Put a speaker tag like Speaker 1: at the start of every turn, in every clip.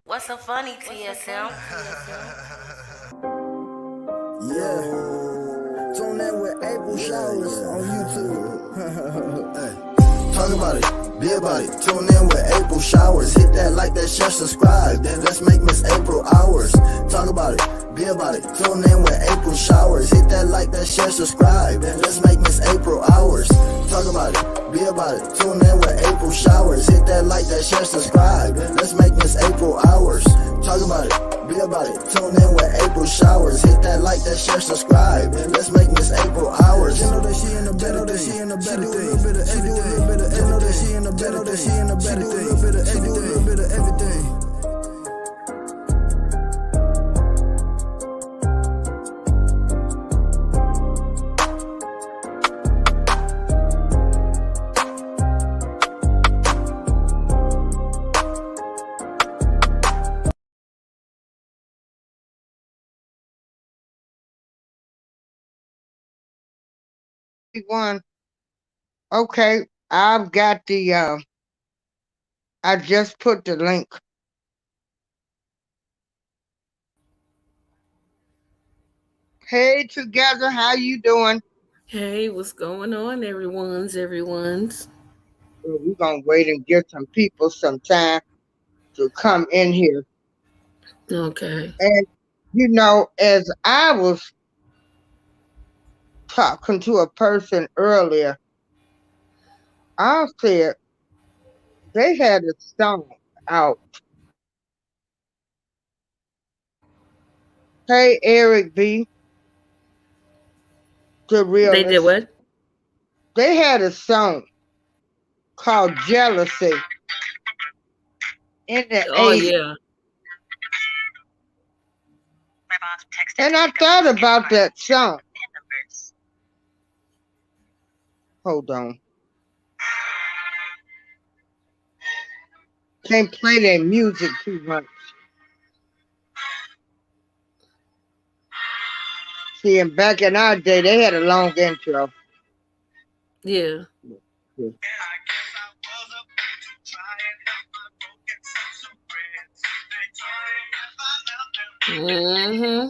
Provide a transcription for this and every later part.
Speaker 1: What's so funny, TSM?
Speaker 2: Yeah, tune in with April Showers on YouTube. Hey, talk about it, be about it. Tune in with April Showers. Hit that like, that share, subscribe. Then let's make Miss April ours. Talk about it, be about it. Tune in with April Showers. Hit that like, that share, subscribe. Then let's make Miss April ours. Talk about it, be about it. Tune in with April Showers. Hit that like, that share, subscribe. Then let's make Miss April ours. Talk about it, be about it. Tune in with April Showers. Hit that like, that share, subscribe. And let's make Miss April ours. You know that she in the better, that she in the better thing. She do a little bit of everything. You know that she in the better, that she in the better thing. She do a little bit of everything.
Speaker 3: One. Okay, I've got the I just put the link. Hey together, how you doing?
Speaker 1: Hey, what's going on, everyone's?
Speaker 3: Well, we're gonna wait and give some people some time to come in here.
Speaker 1: Okay.
Speaker 3: And as I was talking to a person earlier, I said they had a song out. Hey Eric B, the
Speaker 1: They did
Speaker 3: realist.
Speaker 1: what?
Speaker 3: They had a song called Jealousy in the
Speaker 1: Oh,
Speaker 3: 80s.
Speaker 1: yeah.
Speaker 3: And I thought about that song. Hold on. Can't play their music too much. See, and back in our day, they had a long intro.
Speaker 1: Yeah.
Speaker 3: Yeah.
Speaker 1: Mm-hmm.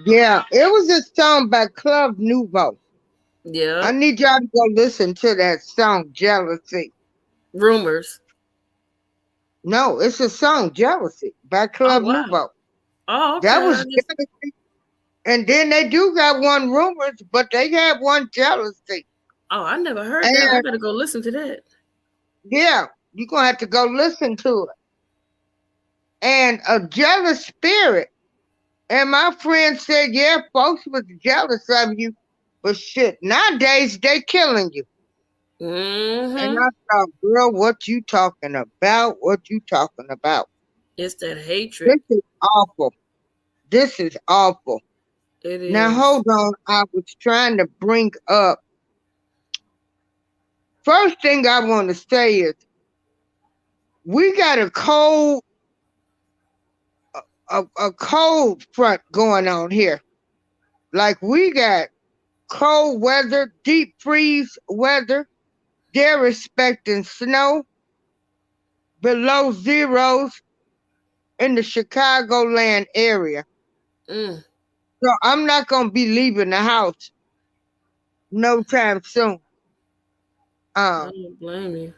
Speaker 3: Yeah, it was a song by Club Nouveau. I
Speaker 1: Yep.
Speaker 3: need y'all to go listen to that song, Jealousy.
Speaker 1: Rumors.
Speaker 3: No, it's a song, Jealousy, by
Speaker 1: Oh,
Speaker 3: Club
Speaker 1: wow.
Speaker 3: Nouveau.
Speaker 1: Oh,
Speaker 3: That
Speaker 1: okay.
Speaker 3: was Jealousy. And then they do got one Rumors, but they had one Jealousy.
Speaker 1: I never heard that. I
Speaker 3: And
Speaker 1: gotta go listen to that.
Speaker 3: yeah, you're going to have to go listen to it. And a jealous spirit. And my friend said, yeah, folks was jealous of you. But shit, nowadays they killing you. And
Speaker 1: Mm-hmm.
Speaker 3: I thought, girl, what you talking about? What you talking about?
Speaker 1: It's that hatred.
Speaker 3: This is awful. This is awful.
Speaker 1: It
Speaker 3: Now
Speaker 1: is.
Speaker 3: hold on. I was trying to bring up. First thing I want to say is we got a cold front going on here. Like we got cold weather, deep freeze weather. They're expecting snow below zeros in the Chicagoland area.
Speaker 1: Mm.
Speaker 3: So I'm not gonna be leaving the house no time soon.
Speaker 1: I
Speaker 3: Um,
Speaker 1: don't blame you.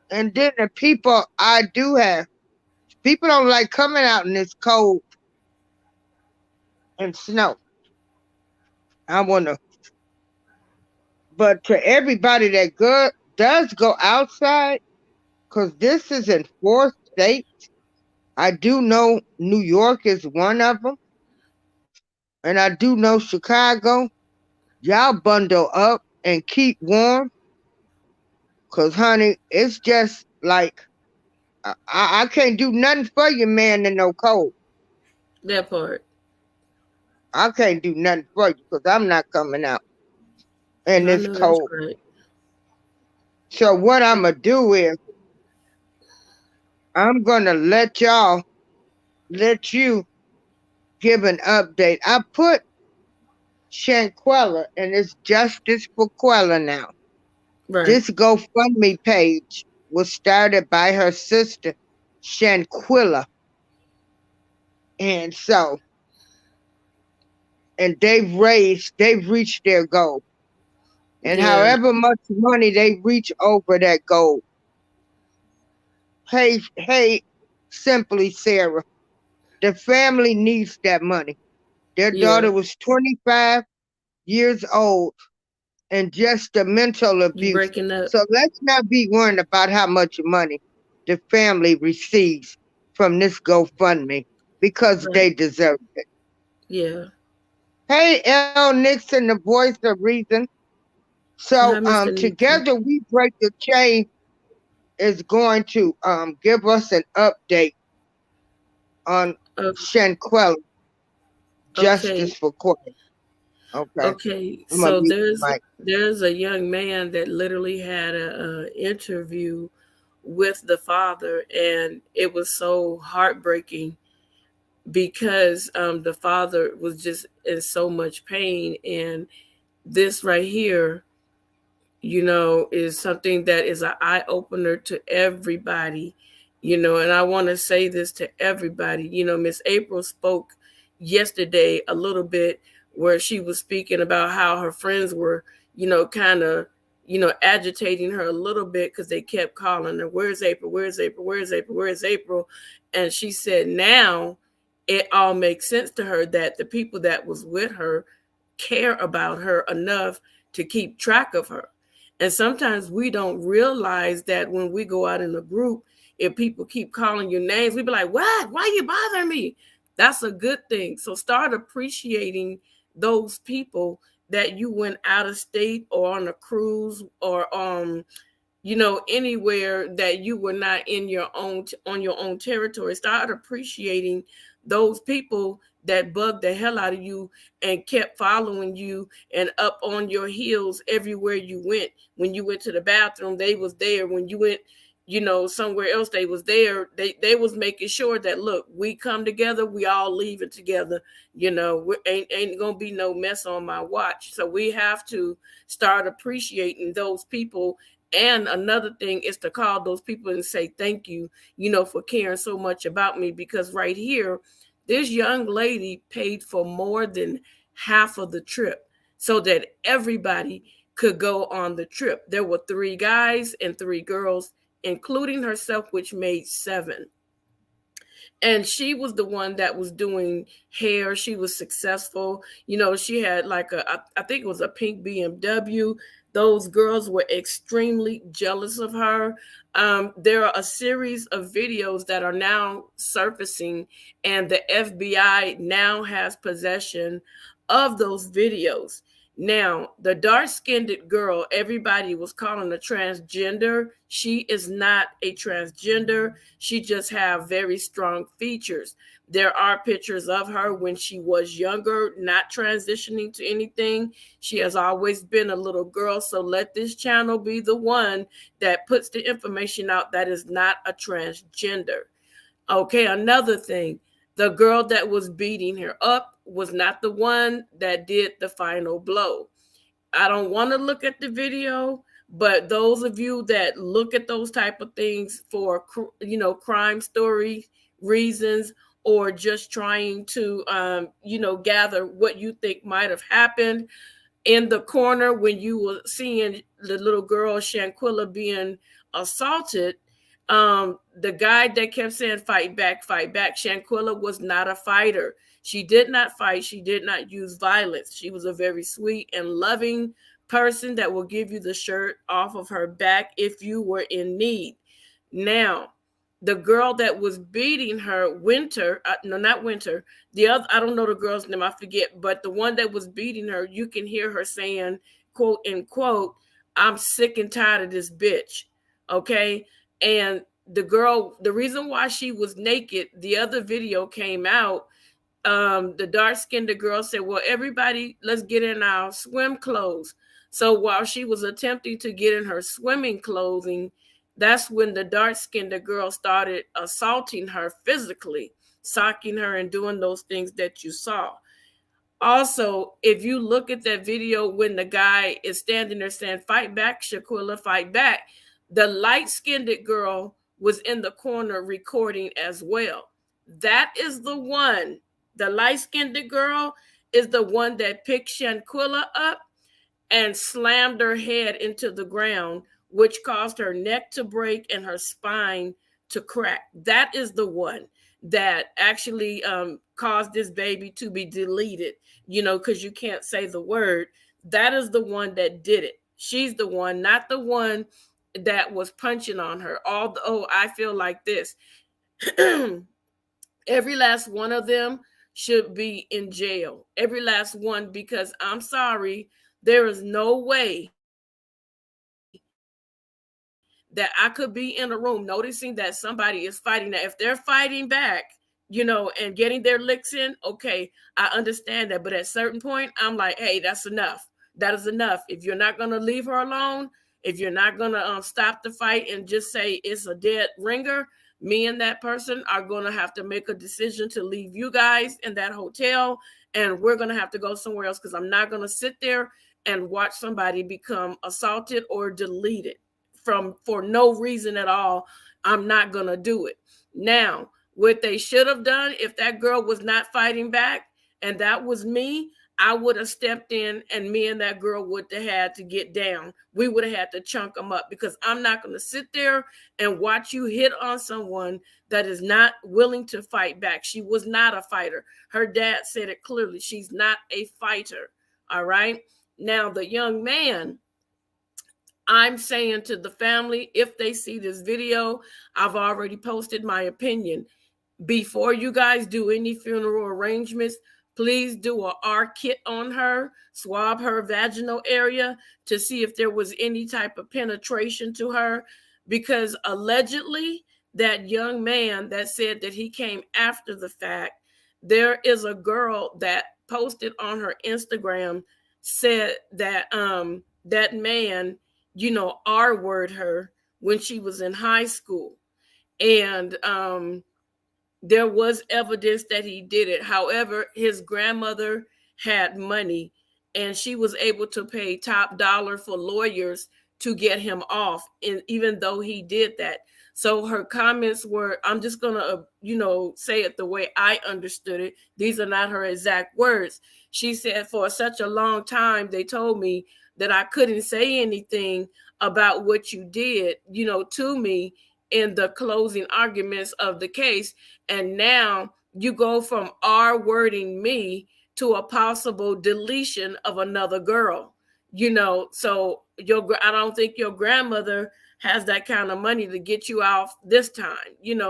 Speaker 3: and then the people I do have, people don't like coming out in this cold and snow. I wanna, but to everybody that does go outside, cause this is in 4 states. I do know New York is one of them, and I do know Chicago. Y'all bundle up and keep warm, cause honey, it's just like I can't do nothing for you, man, in no cold.
Speaker 1: That part.
Speaker 3: I can't do nothing for you because I'm not coming out in
Speaker 1: I
Speaker 3: this
Speaker 1: know that's
Speaker 3: cold.
Speaker 1: right.
Speaker 3: So what I'm gonna do is I'm gonna let you give an update. I put Shanquella, and it's Justice for Quella now.
Speaker 1: Right.
Speaker 3: This GoFundMe page was started by her sister, Shanquella. And so, and they've reached their goal. And
Speaker 1: Yeah.
Speaker 3: however much money they reach over that goal, hey, simply Sarah, the family needs that money. Their
Speaker 1: Yeah.
Speaker 3: daughter was 25 years old and just the mental
Speaker 1: You
Speaker 3: abuse.
Speaker 1: breaking up.
Speaker 3: So let's not be worrying about how much money the family receives from this GoFundMe because
Speaker 1: Right.
Speaker 3: they deserve it.
Speaker 1: Yeah.
Speaker 3: Hey, L. Nixon, the voice of reason. So
Speaker 1: Hi, Mr. Nixon.
Speaker 3: together we break the chain is going to give us an update on
Speaker 1: O-
Speaker 3: Shanquella,
Speaker 1: Okay.
Speaker 3: Justice for Court. Okay,
Speaker 1: Okay.
Speaker 3: I'm gonna
Speaker 1: So
Speaker 3: mute the mic.
Speaker 1: there's a young man that literally had a interview with the father, and it was so heartbreaking because the father was just in so much pain, and this right here, is something that is an eye opener to everybody, and I want to say this to everybody. Miss April spoke yesterday a little bit where she was speaking about how her friends were, kind of, agitating her a little bit because they kept calling her, "Where's April? Where's April? Where's April? Where's April?" And she said now it all makes sense to her that the people that was with her care about her enough to keep track of her. And sometimes we don't realize that when we go out in a group, if people keep calling your names, we be like, "What? Why you bothering me?" That's a good thing. So start appreciating those people that you went out of state or on a cruise or anywhere that you were not in your own on your own territory. Start appreciating those people that bugged the hell out of you and kept following you and up on your heels everywhere you went. When you went to the bathroom, they was there. When you went, somewhere else, they was there. They was making sure that, look, we come together, we all leaving together. We ain't gonna be no mess on my watch. So we have to start appreciating those people. And another thing is to call those people and say thank you, for caring so much about me. Because right here, this young lady paid for more than half of the trip so that everybody could go on the trip. There were 3 guys and 3 girls, including herself, which made 7. And she was the one that was doing hair. She was successful. She had like I think it was a pink BMW. Those girls were extremely jealous of her. There are a series of videos that are now surfacing, and the FBI now has possession of those videos. Now, the dark-skinned girl, everybody was calling a transgender. She is not a transgender. She just have very strong features. There are pictures of her when she was younger, not transitioning to anything. She has always been a little girl. So let this channel be the one that puts the information out that is not a transgender. Okay, another thing. The girl that was beating her up was not the one that did the final blow. I don't want to look at the video, but those of you that look at those type of things for crime story reasons, or just trying to gather what you think might have happened, in the corner when you were seeing the little girl Shanquella being assaulted, the guy that kept saying fight back, fight back, Shanquella was not a fighter. She did not fight. She did not use violence. She was a very sweet and loving person that will give you the shirt off of her back if you were in need. Now, the girl that was beating her, Winter, no, not Winter, the other, I don't know the girl's name, I forget, but the one that was beating her, you can hear her saying, quote unquote, "I'm sick and tired of this bitch." Okay. And the girl, the reason why she was naked, the other video came out. The dark skinned girl said, "Well, everybody, let's get in our swim clothes." So while she was attempting to get in her swimming clothing, that's when the dark skinned girl started assaulting her physically, socking her and doing those things that you saw. Also, if you look at that video when the guy is standing there saying, "Fight back, Shaquilla, fight back," the light skinned girl was in the corner recording as well. That is the one, the light skinned girl is the one that picked Shanquilla up and slammed her head into the ground, which caused her neck to break and her spine to crack. That is the one that actually caused this baby to be deleted, because you can't say the word. That is the one that did it. She's the one, not the one that was punching on her. Although I feel like this, every last one of them should be in jail. Every last one, because I'm sorry, there is no way that I could be in a room noticing that somebody is fighting. Now, if they're fighting back, and getting their licks in, okay, I understand that. But at a certain point, I'm like, hey, that's enough. That is enough. If you're not going to leave her alone, if you're not going to stop the fight and just say it's a dead ringer, me and that person are going to have to make a decision to leave you guys in that hotel, and we're going to have to go somewhere else, because I'm not going to sit there and watch somebody become assaulted or deleted for no reason at all. I'm not going to do it. Now, what they should have done, if that girl was not fighting back and that was me, I would have stepped in, and me and that girl would have had to get down. We would have had to chunk them up, because I'm not going to sit there and watch you hit on someone that is not willing to fight back. She was not a fighter. Her dad said it clearly. She's not a fighter. All right. Now, the young man, I'm saying to the family, if they see this video, I've already posted my opinion. Before you guys do any funeral arrangements, please do a R kit on her, swab her vaginal area to see if there was any type of penetration to her, because allegedly that young man that said that he came after the fact, there is a girl that posted on her Instagram, said that that man, R-word her when she was in high school. And there was evidence that he did it. However, his grandmother had money, and she was able to pay top dollar for lawyers to get him off, and even though he did that. So her comments were, I'm just going to, say it the way I understood it. These are not her exact words. She said, for such a long time, they told me that I couldn't say anything about what you did, to me in the closing arguments of the case. And now you go from R wording me to a possible deletion of another girl. So I don't think your grandmother has that kind of money to get you off this time.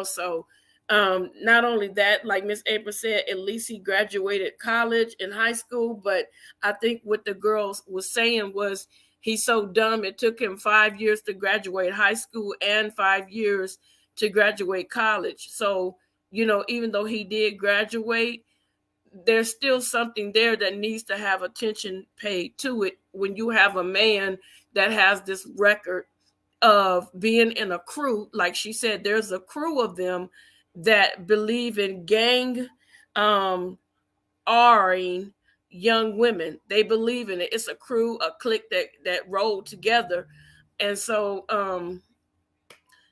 Speaker 1: So not only that, like Miss April said, at least he graduated college and high school. But I think what the girls was saying was, he's so dumb, it took him 5 years to graduate high school and 5 years to graduate college. So, even though he did graduate, there's still something there that needs to have attention paid to it when you have a man that has this record of being in a crew. Like she said, there's a crew of them that believe in gang R-ing young women. They believe in it. It's a crew, a clique that rolled together. And so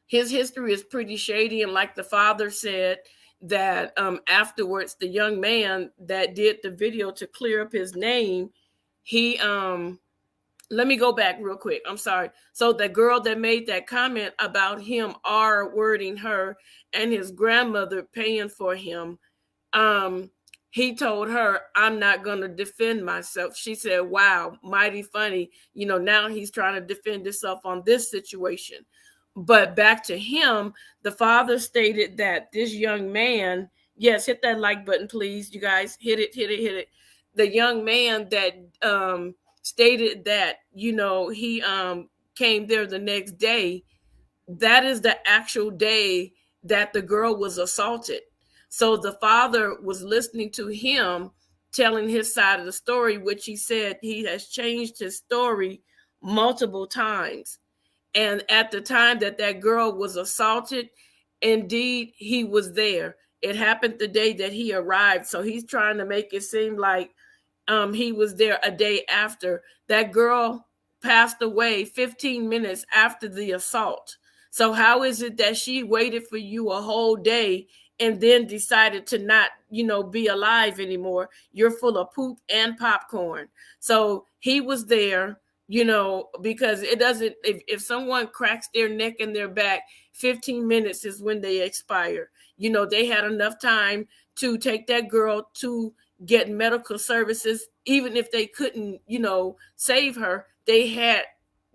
Speaker 1: his history is pretty shady. And like the father said, that afterwards, the young man that did the video to clear up his name, he let me go back real quick. I'm sorry. So the girl that made that comment about him R-wording her and his grandmother paying for him, he told her, I'm not going to defend myself. She said, wow, mighty funny. Now he's trying to defend himself on this situation. But back to him, the father stated that this young man, yes, hit that like button, please. You guys, hit it, hit it, hit it. The young man that stated that, he came there the next day, that is the actual day that the girl was assaulted. So the father was listening to him telling his side of the story, which he said he has changed his story multiple times. And at the time that that girl was assaulted, indeed, he was there. It happened the day that he arrived. So he's trying to make it seem like he was there a day after. That girl passed away 15 minutes after the assault. So how is it that she waited for you a whole day and then decided to not, be alive anymore? You're full of poop and popcorn. So he was there, because it doesn't, if someone cracks their neck and their back, 15 minutes is when they expire. They had enough time to take that girl to get medical services. Even if they couldn't, save her, they had,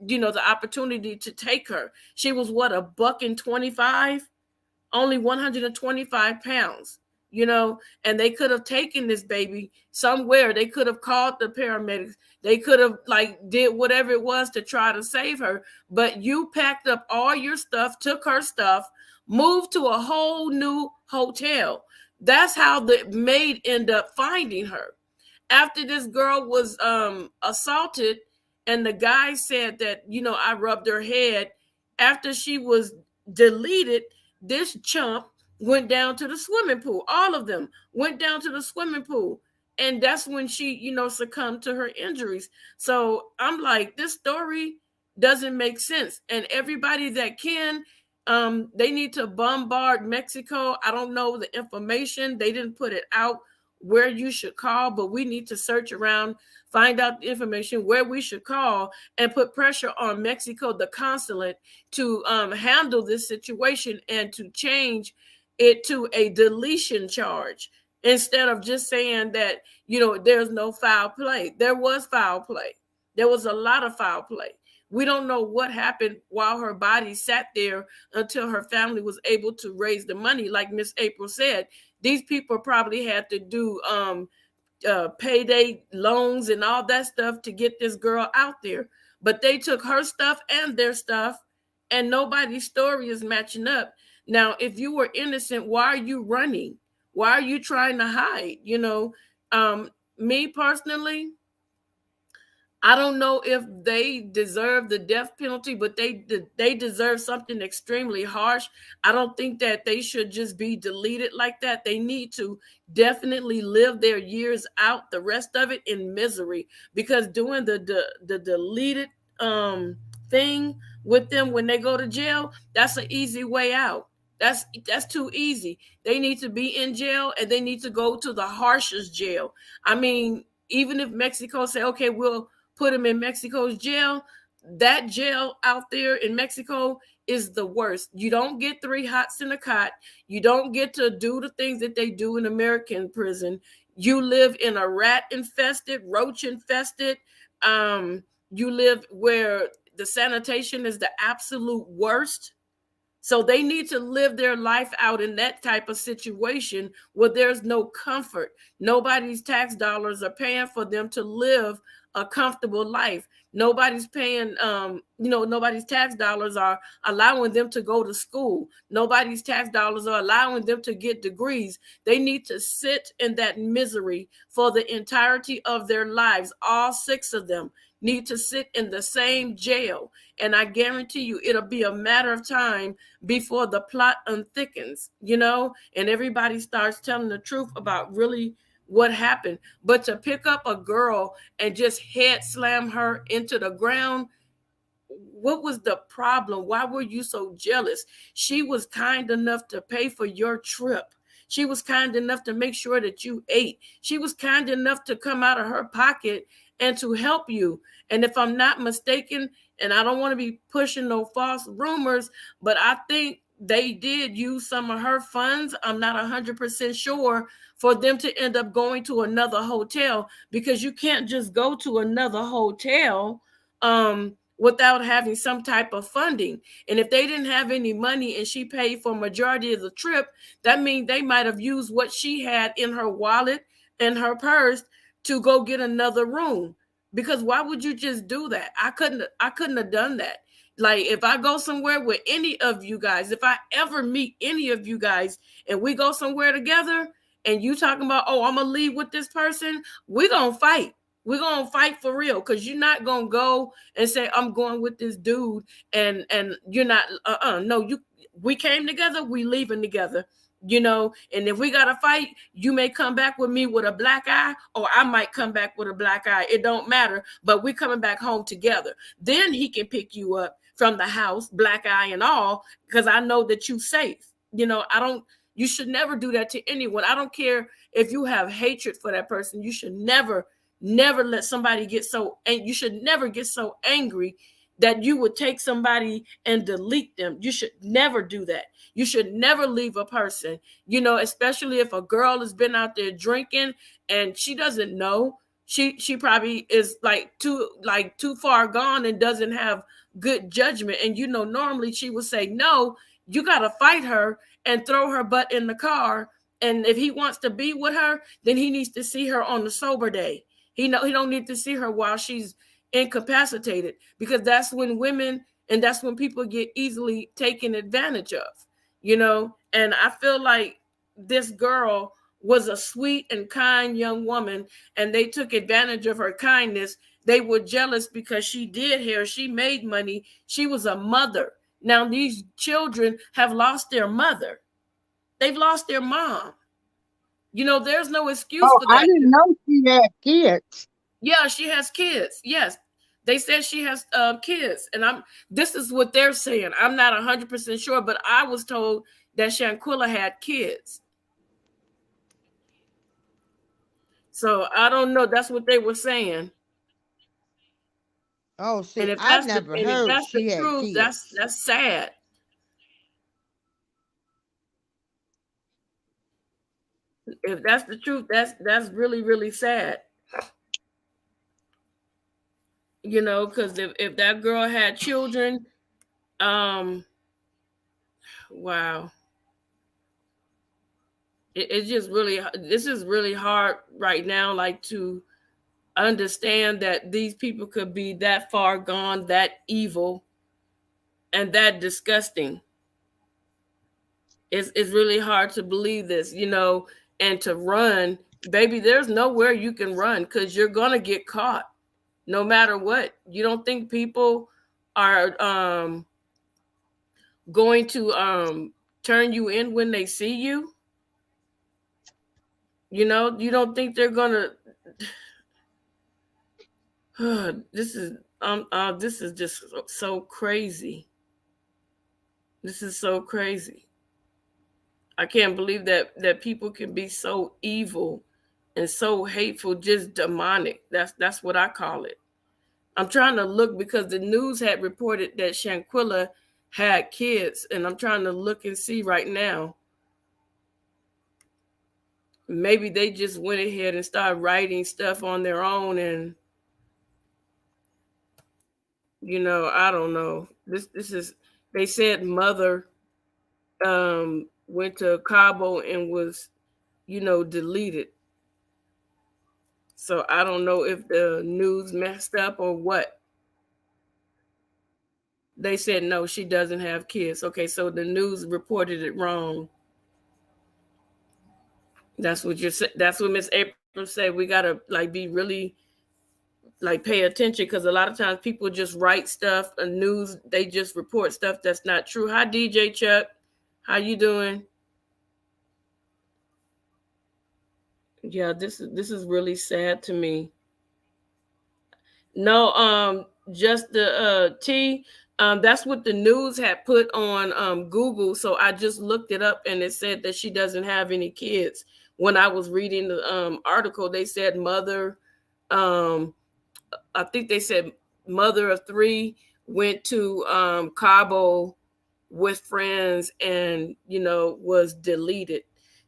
Speaker 1: the opportunity to take her. She was what, a buck and 25, only 125 pounds, and they could have taken this baby somewhere. They could have called the paramedics. They could have did whatever it was to try to save her. But you packed up all your stuff, took her stuff, moved to a whole new hotel. That's how the maid ended up finding her after this girl was assaulted. And the guy said that, I rubbed her head. After she was deleted, this chump went down to the swimming pool. All of them went down to the swimming pool. And that's when she, succumbed to her injuries. So I'm like, this story doesn't make sense. And everybody that can, they need to bombard Mexico. I don't know the information. They didn't put it out where you should call, but we need to search around, find out the information where we should call, and put pressure on Mexico, the consulate, to handle this situation and to change it to a deletion charge instead of just saying that, there's no foul play. There was foul play. There was a lot of foul play. We don't know what happened while her body sat there until her family was able to raise the money. Like Miss April said, these people probably had to do payday loans and all that stuff to get this girl out there. But they took her stuff and their stuff, and nobody's story is matching up. Now, if you were innocent, why are you running? Why are you trying to hide? Me personally, I don't know if they deserve the death penalty, but they deserve something extremely harsh. I don't think that they should just be deleted like that. They need to definitely live their years out, the rest of it in misery, because doing the deleted thing with them when they go to jail, that's an easy way out. That's too easy. They need to be in jail, and they need to go to the harshest jail. I mean, even if Mexico say, okay, we'll put him in Mexico's jail, that jail out there in Mexico is the worst. You don't get 3 hots in a cot. You don't get to do the things that they do in American prison. You live in a rat infested, roach infested. You live where the sanitation is the absolute worst. So they need to live their life out in that type of situation where there's no comfort. Nobody's tax dollars are paying for them to live a comfortable life. Nobody's paying, nobody's tax dollars are allowing them to go to school. Nobody's tax dollars are allowing them to get degrees. They need to sit in that misery for the entirety of their lives. All 6 of them need to sit in the same jail. And I guarantee you, it'll be a matter of time before the plot unthickens, and everybody starts telling the truth about really what happened. But to pick up a girl and just head slam her into the ground, what was the problem? Why were you so jealous? She was kind enough to pay for your trip. She was kind enough to make sure that you ate. She was kind enough to come out of her pocket and to help you. And if I'm not mistaken, and I don't want to be pushing no false rumors, but I think they did use some of her funds. I'm not 100% sure, for them to end up going to another hotel, because you can't just go to another hotel without having some type of funding. And if they didn't have any money and she paid for a majority of the trip, that means they might have used what she had in her wallet and her purse to go get another room. Because why would you just do that? I couldn't have done that. Like, if I go somewhere with any of you guys, if I ever meet any of you guys and we go somewhere together and you talking about, oh, I'm gonna leave with this person, we're gonna fight. We're gonna fight for real, because you're not gonna go and say, I'm going with this dude, and you're not, no, we came together, we leaving together. And if we got to fight, you may come back with me with a black eye, or I might come back with a black eye. It don't matter, but we're coming back home together. Then he can pick you up from the house, black eye and all, because I know that you safe. I don't You should never do that to anyone. I don't care if you have hatred for that person. You should never let somebody get so, and you should never get so angry that you would take somebody and delete them. You should never do that. You should never leave a person, especially if a girl has been out there drinking and she doesn't know. She probably is too far gone and doesn't have good judgment. And normally she would say, no, you gotta fight her and throw her butt in the car. And if he wants to be with her, then he needs to see her on the sober day. He don't need to see her while she's incapacitated, because that's when women and that's when people get easily taken advantage of. And I feel like this girl was a sweet and kind young woman, and they took advantage of her kindness. They were jealous because she did hair, she made money, she was a mother. Now these children have lost their mother, they've lost their mom. There's no excuse
Speaker 3: Oh,
Speaker 1: for
Speaker 3: I
Speaker 1: that.
Speaker 3: didn't know she had kids.
Speaker 1: Yeah, she has kids. Yes, they said she has kids, and this is what they're saying. I'm not 100% sure, but I was told that Shanquella had kids. So I don't know. That's what they were saying.
Speaker 3: Oh,
Speaker 1: And
Speaker 3: see, I never
Speaker 1: if
Speaker 3: heard
Speaker 1: that's the
Speaker 3: she had
Speaker 1: truth,
Speaker 3: kids.
Speaker 1: that's sad. If that's the truth, that's really really sad. Because if that girl had children, um, wow, it's just really, this is really hard right now, like to understand that these people could be that far gone, that evil, and that disgusting. It's really hard to believe this, and to run, baby. There's nowhere you can run because you're gonna get caught, no matter what. You don't think people are going to turn you in when they see you? You don't think they're gonna. This is this is just so crazy. This is so crazy. I can't believe that people can be so evil and so hateful, just demonic. That's what I call it. I'm trying to look because the news had reported that Shanquella had kids, and I'm trying to look and see right now. Maybe they just went ahead and started writing stuff on their own, and I don't know. This is, they said mother went to Cabo and was, deleted. So I don't know if the news messed up or what. They said no, she doesn't have kids. Okay, so the news reported it wrong. That's what Miss April said. We gotta like be really like pay attention, because a lot of times people just write stuff, a news, they just report stuff that's not true. Hi DJ Chuck, how you doing? Yeah, this is really sad to me. No, just the T. That's what the news had put on Google. So I just looked it up, and it said that she doesn't have any kids. When I was reading the article, they said mother. Um, I think they said mother of three went to Cabo with friends, and was deleted.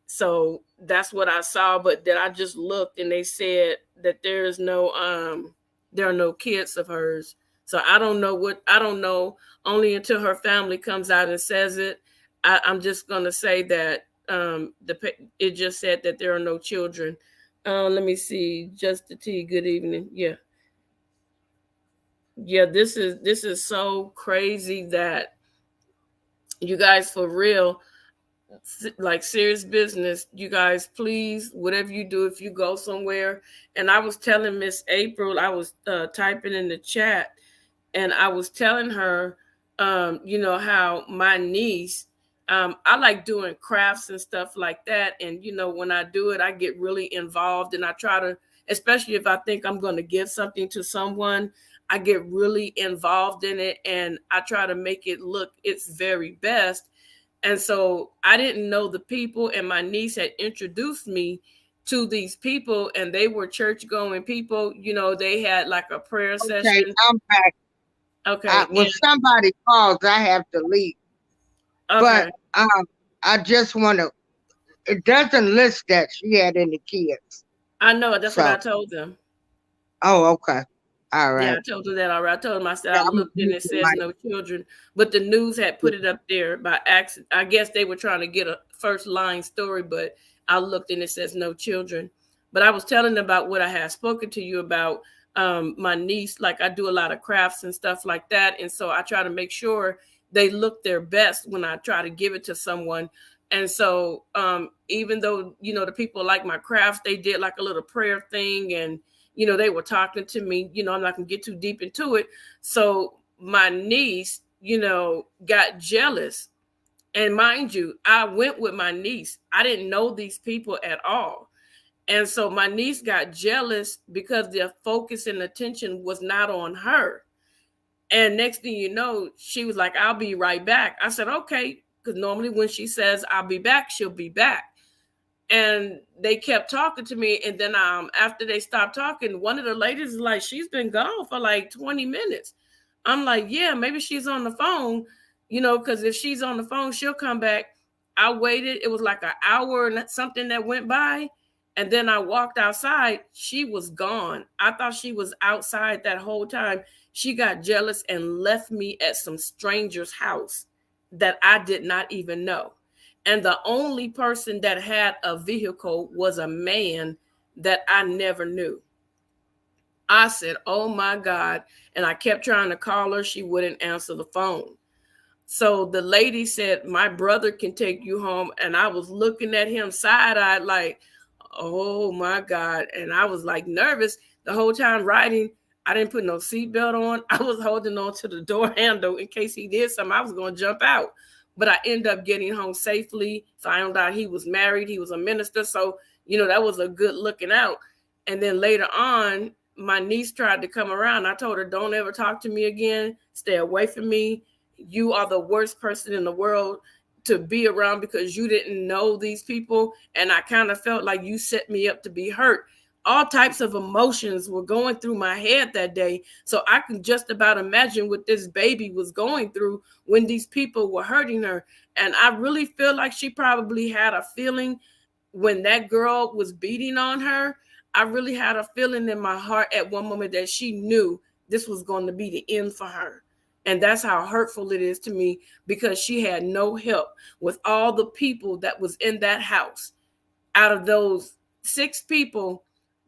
Speaker 1: So that's what I saw. But then I just looked, and they said that there are no kids of hers. So I don't know, only until her family comes out and says it. I'm just gonna say that it just said that there are no children. Let me see. Just the T. Good evening. Yeah. This is so crazy that you guys, for real, like serious business. You guys, please, whatever you do, if you go somewhere. And I was telling Miss April, I was typing in the chat, and I was telling her, how my niece, I like doing crafts and stuff like that. And, when I do it, I get really involved and I try to, especially if I think I'm going to give something to someone, I get really involved in it and I try to make it look its very best. And so I didn't know the people, and my niece had introduced me to these people, and they were church going people. They had like a prayer
Speaker 3: Okay,
Speaker 1: session.
Speaker 3: I'm back.
Speaker 1: Okay.
Speaker 3: When somebody calls, I have to leave. But
Speaker 1: Okay.
Speaker 3: I just want to. It doesn't list that she had any kids.
Speaker 1: I know. That's what
Speaker 3: So,
Speaker 1: I told them.
Speaker 3: oh, okay, all
Speaker 1: Yeah,
Speaker 3: right.
Speaker 1: I told her that already. I told him, I said,
Speaker 3: Yeah,
Speaker 1: I
Speaker 3: I'm
Speaker 1: looked and
Speaker 3: gonna
Speaker 1: it
Speaker 3: mute the
Speaker 1: says no children, but the news had
Speaker 3: mic.
Speaker 1: put it up there by accident. I guess they were trying to get a first line story, but I looked and it says no children. But I was telling them about what I had spoken to you about. My niece, like I do a lot of crafts and stuff like that. And so I try to make sure they look their best when I try to give it to someone. And so even though, the people like my crafts, they did like a little prayer thing and they were talking to me. I'm not gonna get too deep into it. So my niece, got jealous. And mind you, I went with my niece. I didn't know these people at all. And so my niece got jealous because their focus and attention was not on her. And next thing you know, she was like, I'll be right back. I said, okay. Because normally when she says I'll be back, she'll be back. And they kept talking to me, and then after they stopped talking, one of the ladies is like, she's been gone for like 20 minutes. I'm like, yeah, maybe she's on the phone, because if she's on the phone, she'll come back. I waited. It was like an hour and something that went by, and then I walked outside. She was gone. I thought she was outside that whole time. She got jealous and left me at some stranger's house that I did not even know. And the only person that had a vehicle was a man that I never knew. I said, oh my God. And I kept trying to call her. She wouldn't answer the phone. So the lady said, my brother can take you home. And I was looking at him side eyed, like, oh my God. And I was like nervous the whole time riding. I didn't put no seatbelt on. I was holding on to the door handle in case he did something. I was going to jump out. But I ended up getting home safely. Found out he was married. He was a minister. So, that was a good looking out. And then later on, my niece tried to come around. I told her, don't ever talk to me again. Stay away from me. You are the worst person in the world to be around because you didn't know these people. And I kind of felt like you set me up to be hurt. All types of emotions were going through my head that day. So I can just about imagine what this baby was going through when these people were hurting her. And I really feel like she probably had a feeling when that girl was beating on her. I really had a feeling in my heart at one moment that she knew this was going to be the end for her. And that's how hurtful it is to me because she had no help with all the people that was in that house. Out of those 6 people,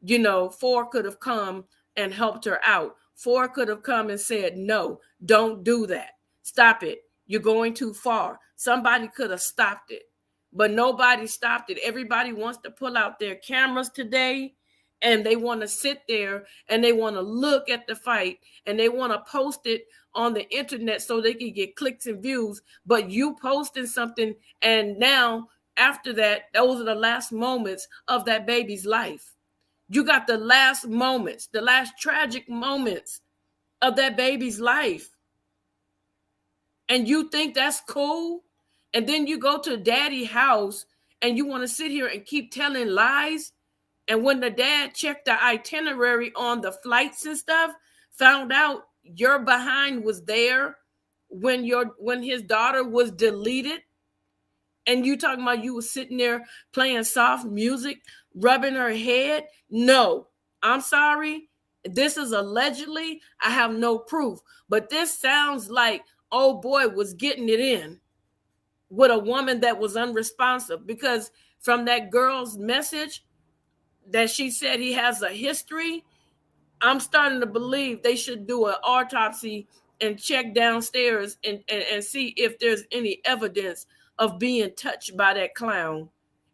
Speaker 1: 4 could have come and helped her out. 4 could have come and said, no, don't do that. Stop it. You're going too far. Somebody could have stopped it, but nobody stopped it. Everybody wants to pull out their cameras today and they want to sit there and they want to look at the fight and they want to post it on the internet so they can get clicks and views. But you posting something, and now after that, those are the last moments of that baby's life. You got the last moments, the last tragic moments of that baby's life. And you think that's cool? And then you go to daddy's house and you want to sit here and keep telling lies. And when the dad checked the itinerary on the flights and stuff, found out your behind was there when his daughter was deleted, and you talking about you was sitting there playing soft music, rubbing her head. No, I'm sorry. This is allegedly. I have no proof. But this sounds like old boy was getting it in with a woman that was unresponsive, because from that girl's message that she said he has a history, I'm starting to believe they should do an autopsy and check downstairs and see if there's any evidence of being touched by that clown.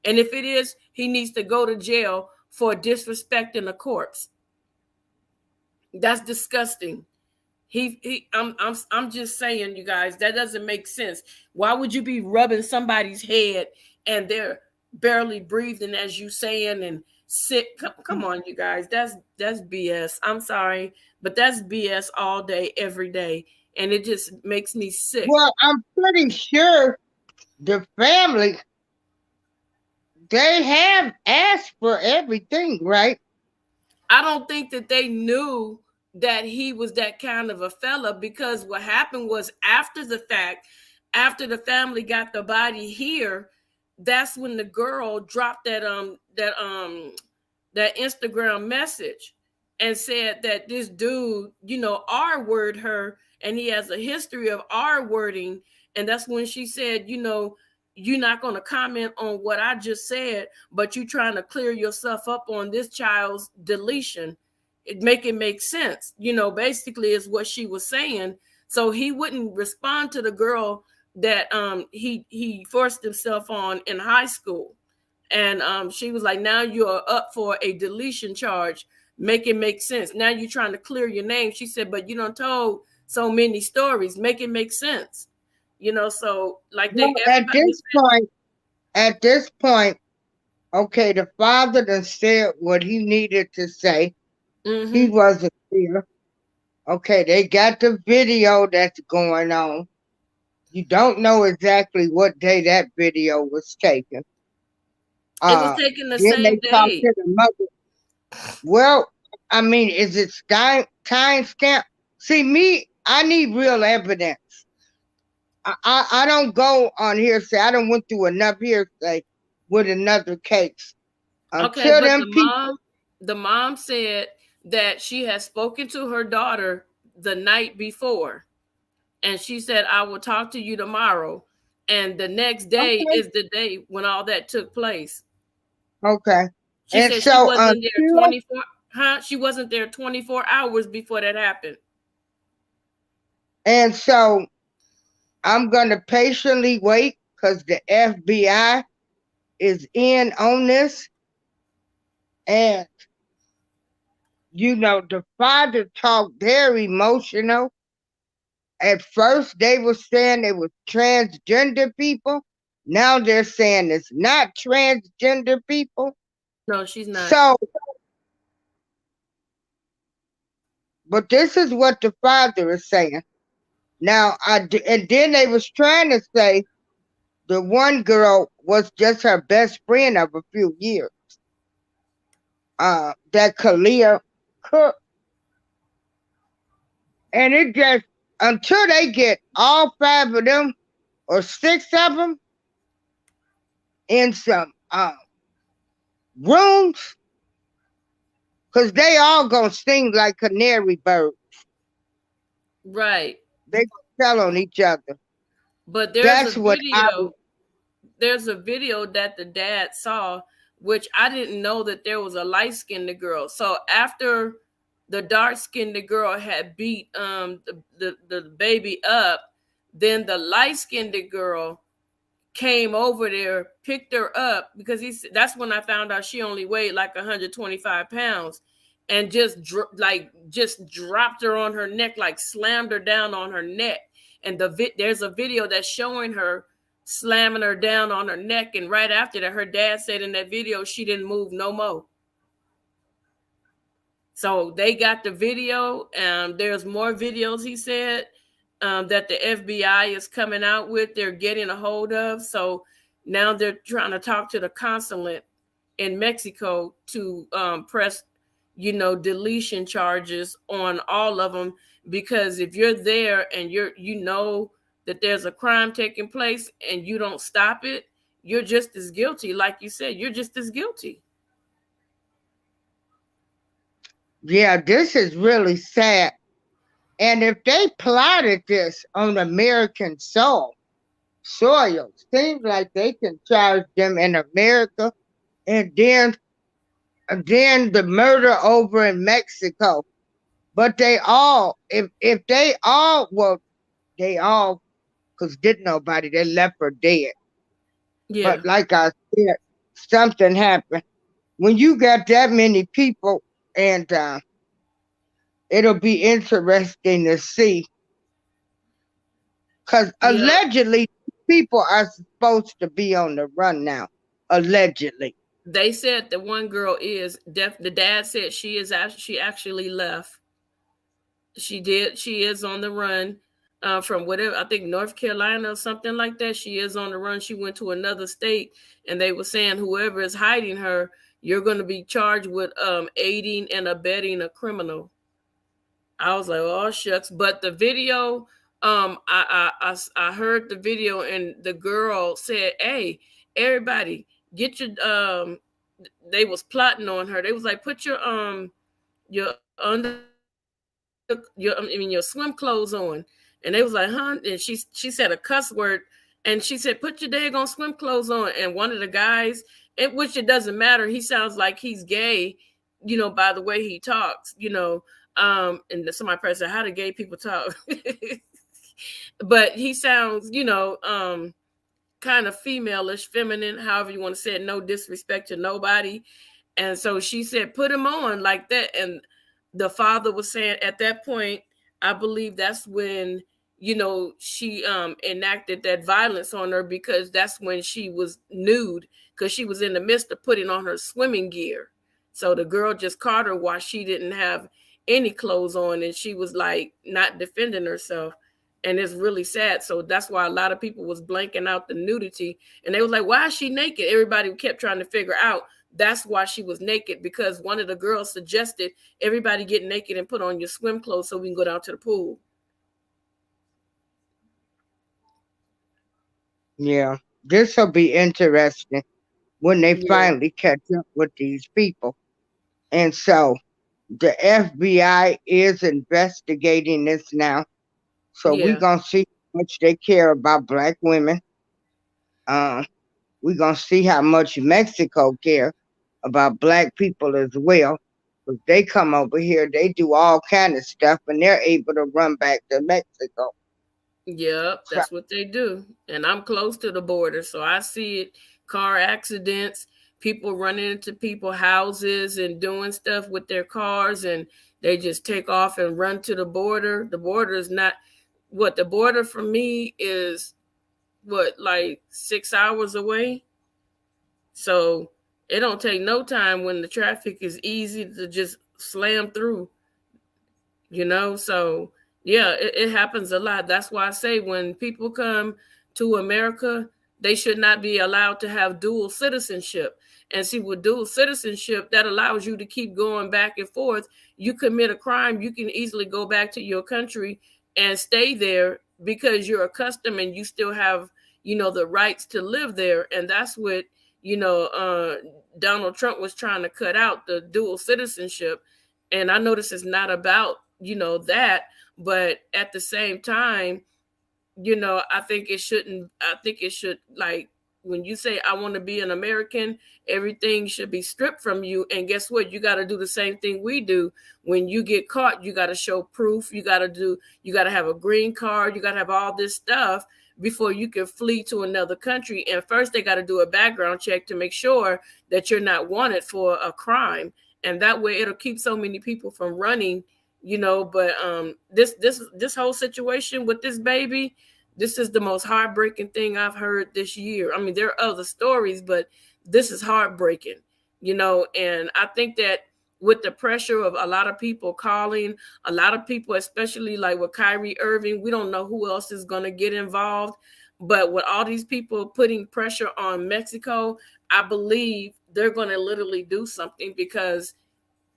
Speaker 1: And if it is, he needs to go to jail for disrespecting a corpse. That's disgusting. I'm just saying, you guys, that doesn't make sense. Why would you be rubbing somebody's head and they're barely breathing as you saying and sick? Come on, you guys. That's BS. I'm sorry, but that's BS all day, every day. And it just makes me sick.
Speaker 3: Well, I'm pretty sure the family, they have asked for everything, right?
Speaker 1: I don't think that they knew that he was that kind of a fella, because what happened was, after the fact, after the family got the body here, that's when the girl dropped that Instagram message and said that this dude, R word her, and he has a history of R wording. And that's when she said, you're not going to comment on what I just said, but you trying to clear yourself up on this child's deletion. It make sense, basically is what she was saying. So he wouldn't respond to the girl that he forced himself on in high school. And she was like, now you're up for a deletion charge. Make it make sense. Now you're trying to clear your name. She said, but you done told so many stories. Make it make sense. So like
Speaker 3: Well,
Speaker 1: they everybody
Speaker 3: at this point, okay, the father done said what he needed to say.
Speaker 1: said,
Speaker 3: He
Speaker 1: mm-hmm.
Speaker 3: wasn't there. Okay, they got the video that's going on. You don't know exactly what day that video was taken.
Speaker 1: It was taken the
Speaker 3: Then they
Speaker 1: same
Speaker 3: talked
Speaker 1: day.
Speaker 3: to the mother. Well, I mean, is it time stamp? See, me, I need real evidence. I don't go on hearsay. I don't went through enough hearsay with another case.
Speaker 1: Okay,
Speaker 3: Until
Speaker 1: but
Speaker 3: them
Speaker 1: the
Speaker 3: people,
Speaker 1: mom, the mom said that she had spoken to her daughter the night before, and she said, I will talk to you tomorrow. And the next day
Speaker 3: okay,
Speaker 1: is the day when all that took place.
Speaker 3: okay.
Speaker 1: She
Speaker 3: And
Speaker 1: said she
Speaker 3: so
Speaker 1: wasn't there
Speaker 3: until,
Speaker 1: 24, huh? She wasn't there 24 hours before that happened.
Speaker 3: and so I'm gonna patiently wait because the FBI is in on this. And the father talked very emotional. At first, they were saying it was transgender people. Now they're saying it's not transgender people.
Speaker 1: No, she's not.
Speaker 3: So, but this is what the father is saying. Now, and then they was trying to say the one girl was just her best friend of a few years. That Kalia Cook, and it just until they get all five of them or six of them in some rooms, because they all gonna sing like canary birds.
Speaker 1: Right.
Speaker 3: They gonna tell on each other.
Speaker 1: But
Speaker 3: That's what I would.
Speaker 1: there's a video that the dad saw, which I didn't know that there was a light-skinned girl. So after the dark-skinned girl had beat the baby up, then the light-skinned girl came over there, picked her up, because that's when I found out she only weighed like 125 pounds, and just dropped her on her neck, like slammed her down on her neck. And there's a video that's showing her slamming her down on her neck, and right after that, her dad said in that video she didn't move no more. So they got the video. There's more videos, he said, that the FBI is coming out with, they're getting a hold of. So now they're trying to talk to the consulate in Mexico to press, deletion charges on all of them. Because if you're there and that there's a crime taking place and you don't stop it, you're just as guilty. Like you said, you're just as guilty.
Speaker 3: Yeah, this is really sad. And if they plotted this on American soil, seems like they can charge them in America, and then the murder over in Mexico. But they all, if they all, well, they all, because didn't nobody, they left her dead.
Speaker 1: Yeah.
Speaker 3: But like I said, something happened. When you got that many people, and It'll be interesting to see because
Speaker 1: Yeah,
Speaker 3: allegedly people are supposed to be on the run now. Allegedly.
Speaker 1: they said the one girl is def. The dad said she actually left. She did. She is on the run from whatever, I think North Carolina or something like that. She is on the run. She went to another state, and they were saying whoever is hiding her, you're going to be charged with aiding and abetting a criminal. I was like, oh shucks. But the video, I heard the video, and the girl said, "Hey, everybody, get your They was plotting on her. They was like, put your your swim clothes on, and they was like, huh? And she said a cuss word, and she said, put your daggone swim clothes on. And one of the guys, which it doesn't matter, he sounds like he's gay, by the way he talks. And somebody probably said, how do gay people talk? But he sounds, kind of femaleish, feminine, however you want to say it. No disrespect to nobody. And so she said, put him on like that. And the father was saying at that point, I believe that's when, she enacted that violence on her, because that's when she was nude, because she was in the midst of putting on her swimming gear. So the girl just caught her while she didn't have any clothes on, and she was like not defending herself. And it's really sad. So that's why a lot of people was blanking out the nudity, and they was like, why is she naked? Everybody kept trying to figure out that's why she was naked, because one of the girls suggested everybody get naked and put on your swim clothes so we can go down to the pool.
Speaker 3: Yeah. This will be interesting when they
Speaker 1: Yeah,
Speaker 3: finally catch up with these people. And so the FBI is investigating this now. So we're
Speaker 1: yeah,
Speaker 3: going to see how much they care about black women. Uh, we're going to see how much Mexico care about black people as well. Because they come over here, they do all kind of stuff, and they're able to run back to Mexico.
Speaker 1: yeah.
Speaker 3: So,
Speaker 1: That's what they do. And I'm close to the border, so I see it. Car accidents, people running into people houses and doing stuff with their cars, and they just take off and run to the border. The border is not what the border for me is. What, like 6 hours away? So it don't take no time when the traffic is easy to just slam through. So yeah, it happens a lot. That's why I say when people come to America, they should not be allowed to have dual citizenship. And see, with dual citizenship, that allows you to keep going back and forth. You commit a crime, you can easily go back to your country and stay there because you're accustomed, and you still have the rights to live there. And that's what you know uh Donald Trump was trying to cut out, the dual citizenship. And I know this is not about that, but at the same time, I think it should, like, when you say I want to be an American, everything should be stripped from you. And guess what? You got to do the same thing we do. When you get caught, you got to show proof. You got to have a green card. You got to have all this stuff before you can flee to another country. And first, they got to do a background check to make sure that you're not wanted for a crime. And that way, it'll keep so many people from running. But this whole situation with this baby, this is the most heartbreaking thing I've heard this year. I mean, there are other stories, but this is heartbreaking. And I think that with the pressure of a lot of people calling, a lot of people, especially like with Kyrie Irving, we don't know who else is going to get involved. But with all these people putting pressure on Mexico, I believe they're going to literally do something, because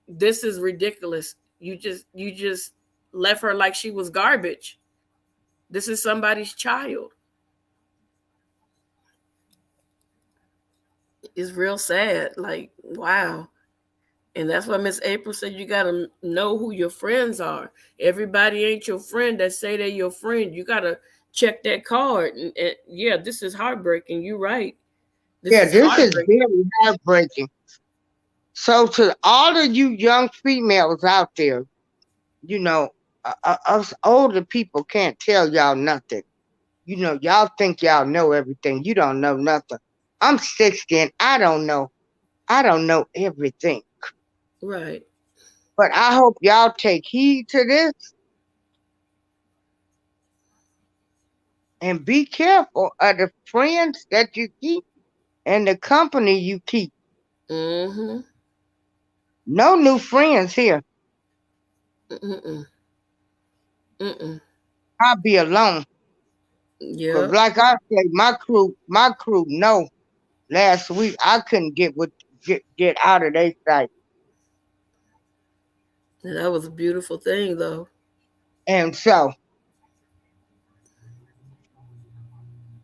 Speaker 1: this is ridiculous. You just left her like she was garbage. This is somebody's child. It's real sad. Like, wow. And that's why Miss April said you gotta know who your friends are. Everybody ain't your friend that say they're your friend. You gotta check that card. And yeah, this is heartbreaking. You're right. This
Speaker 3: yeah,
Speaker 1: is
Speaker 3: this is
Speaker 1: heartbreaking.
Speaker 3: very heartbreaking. So, to all of you young females out there, you know, us older people can't tell y'all nothing. Y'all think y'all know everything. You don't know nothing. I'm 60 and I don't know. I don't know everything.
Speaker 1: Right.
Speaker 3: But I hope y'all take heed to this and be careful of the friends that you keep and the company you keep.
Speaker 1: Mm-hmm.
Speaker 3: No new friends here.
Speaker 1: Mm-mm. Mm-mm.
Speaker 3: I'll be alone. Cause
Speaker 1: Yep.
Speaker 3: like I say, my crew know last week I couldn't get out of their sight.
Speaker 1: And that was a beautiful thing, though.
Speaker 3: And so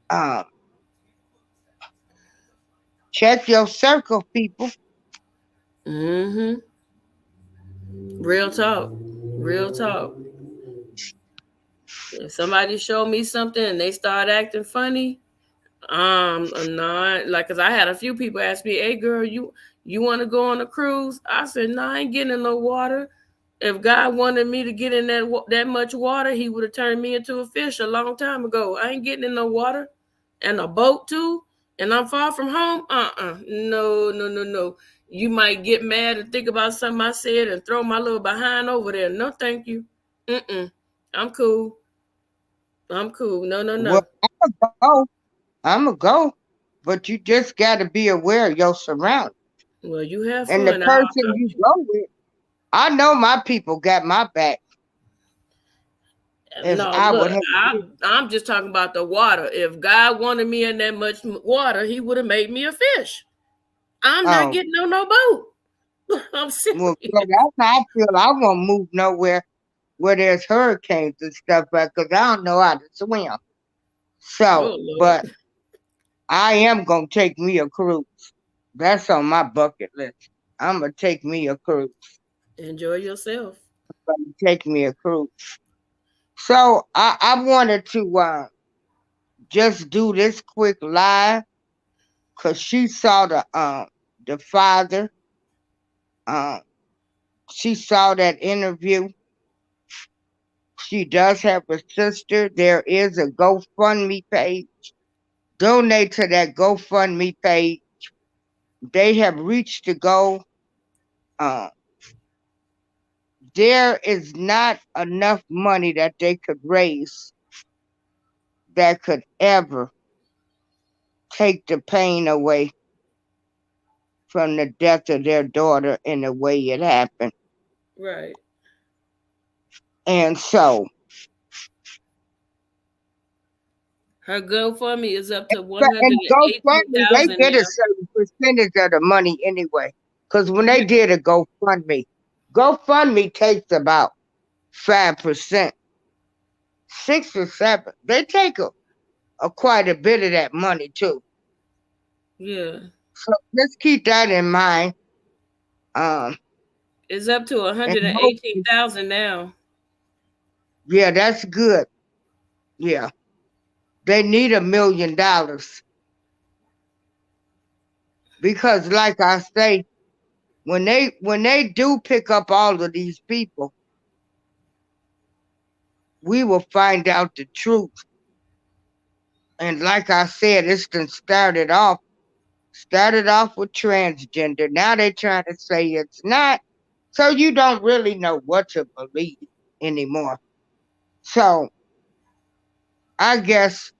Speaker 3: um check your circle, people.
Speaker 1: Mm-hmm. Real talk. Real talk. If somebody show me something and they start acting funny, not like, cause I had a few people ask me, "Hey, girl, you want to go on a cruise?" I said, "No, I ain't getting in no water. If God wanted me to get in that much water, He would have turned me into a fish a long time ago. I ain't getting in no water, and a boat too. And I'm far from home. No, no, no, no. You might get mad and think about something I said and throw my little behind over there. No, thank you. Mm-mm. I'm cool. I'm cool. No, no,
Speaker 3: Well,
Speaker 1: no.
Speaker 3: I'ma go. But you just gotta be aware of your surroundings.
Speaker 1: Well, you have
Speaker 3: And the
Speaker 1: fun. I'll
Speaker 3: person
Speaker 1: talk
Speaker 3: you
Speaker 1: to
Speaker 3: go with, I know my people got my back
Speaker 1: you.
Speaker 3: if
Speaker 1: No,
Speaker 3: I
Speaker 1: look,
Speaker 3: would have it.
Speaker 1: I'm just talking about the water. If God wanted me in that much water, He would have made me a fish. I'm not
Speaker 3: Um,
Speaker 1: getting on no boat. I'm
Speaker 3: well,
Speaker 1: serious.
Speaker 3: girl, that's how I feel. I won't move nowhere where there's hurricanes and stuff, because I don't know how to swim. So,
Speaker 1: Oh Lord,
Speaker 3: but I am gonna take me a cruise. That's on my bucket list. I'm gonna take me a cruise.
Speaker 1: enjoy yourself.
Speaker 3: Gonna take me a cruise. So I wanted to just do this quick live because she saw the father. Um, she saw that interview. She does have a sister. There is a GoFundMe page. Donate to that GoFundMe page. They have reached the goal. Uh, there is not enough money that they could raise that could ever take the pain away from the death of their daughter in the way it happened.
Speaker 1: Right.
Speaker 3: And so,
Speaker 1: Her GoFundMe is up to one
Speaker 3: and
Speaker 1: hundred and eighteen
Speaker 3: GoFundMe, they
Speaker 1: thousand
Speaker 3: get a
Speaker 1: now.
Speaker 3: certain percentage of the money anyway. Because when they
Speaker 1: Yeah.
Speaker 3: did a GoFundMe takes about 5%, 6 or 7. They take a quite a bit of that money too.
Speaker 1: Yeah.
Speaker 3: So let's keep that in mind. Um,
Speaker 1: It's up to one
Speaker 3: and
Speaker 1: hundred and eighteen
Speaker 3: hopefully,
Speaker 1: thousand now.
Speaker 3: yeah, that's good. Yeah, they need $1 million because, like I say, when they do pick up all of these people, we will find out the truth. And like I said, it's done started off with transgender. Now they're trying to say it's not. So you don't really know what to believe anymore. So I guess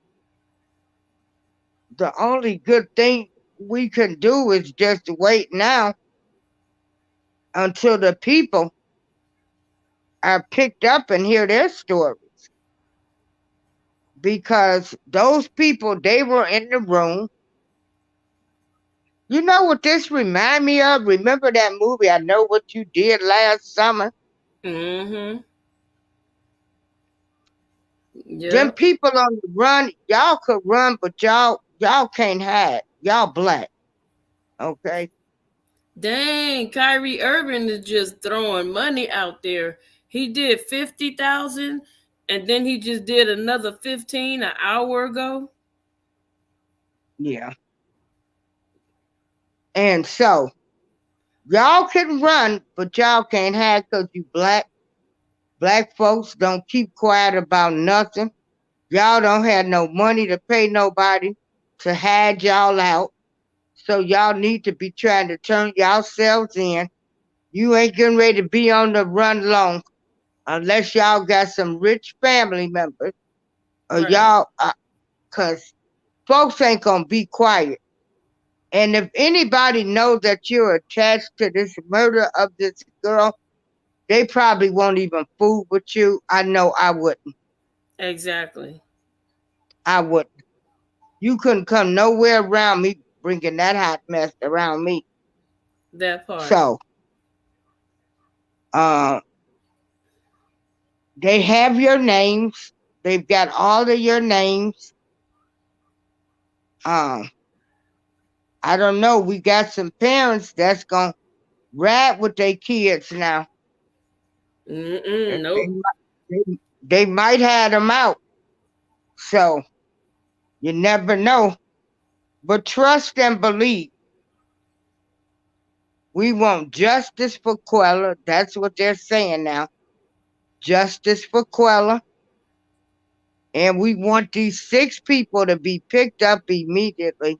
Speaker 3: the only good thing we can do is just wait now until the people are picked up and hear their stories. Because those people, they were in the room. You know what this remind me of? Remember that movie, I Know What You Did Last Summer?
Speaker 1: Mm-hmm.
Speaker 3: Them
Speaker 1: Yep.
Speaker 3: people on the run, y'all could run, but y'all can't hide. Y'all black, okay?
Speaker 1: Dang, Kyrie Irving is just throwing money out there. He did 50,000, and then he just did another 15 an hour ago.
Speaker 3: Yeah. And so y'all can run, but y'all can't hide because you black. Black folks don't keep quiet about nothing. Y'all don't have no money to pay nobody to hide y'all out. So y'all need to be trying to turn yourselves in You ain't getting ready to be on the run long unless y'all got some rich family members or
Speaker 1: Right.
Speaker 3: y'all, cause folks ain't gonna be quiet. And if anybody knows that you're attached to this murder of this girl, they probably won't even fool with you. I know I wouldn't.
Speaker 1: Exactly.
Speaker 3: I wouldn't. You couldn't come nowhere around me bringing that hot mess around me.
Speaker 1: That part.
Speaker 3: So, uh, they have your names. They've got all of your names. Um, I don't know. We got some parents that's gonna ride with their kids now.
Speaker 1: Mm-mm.
Speaker 3: And
Speaker 1: Nope.
Speaker 3: they might have them out. So you never know. But trust and believe. We want justice for Quella. That's what they're saying now. Justice for Quella. And we want these 6 people to be picked up immediately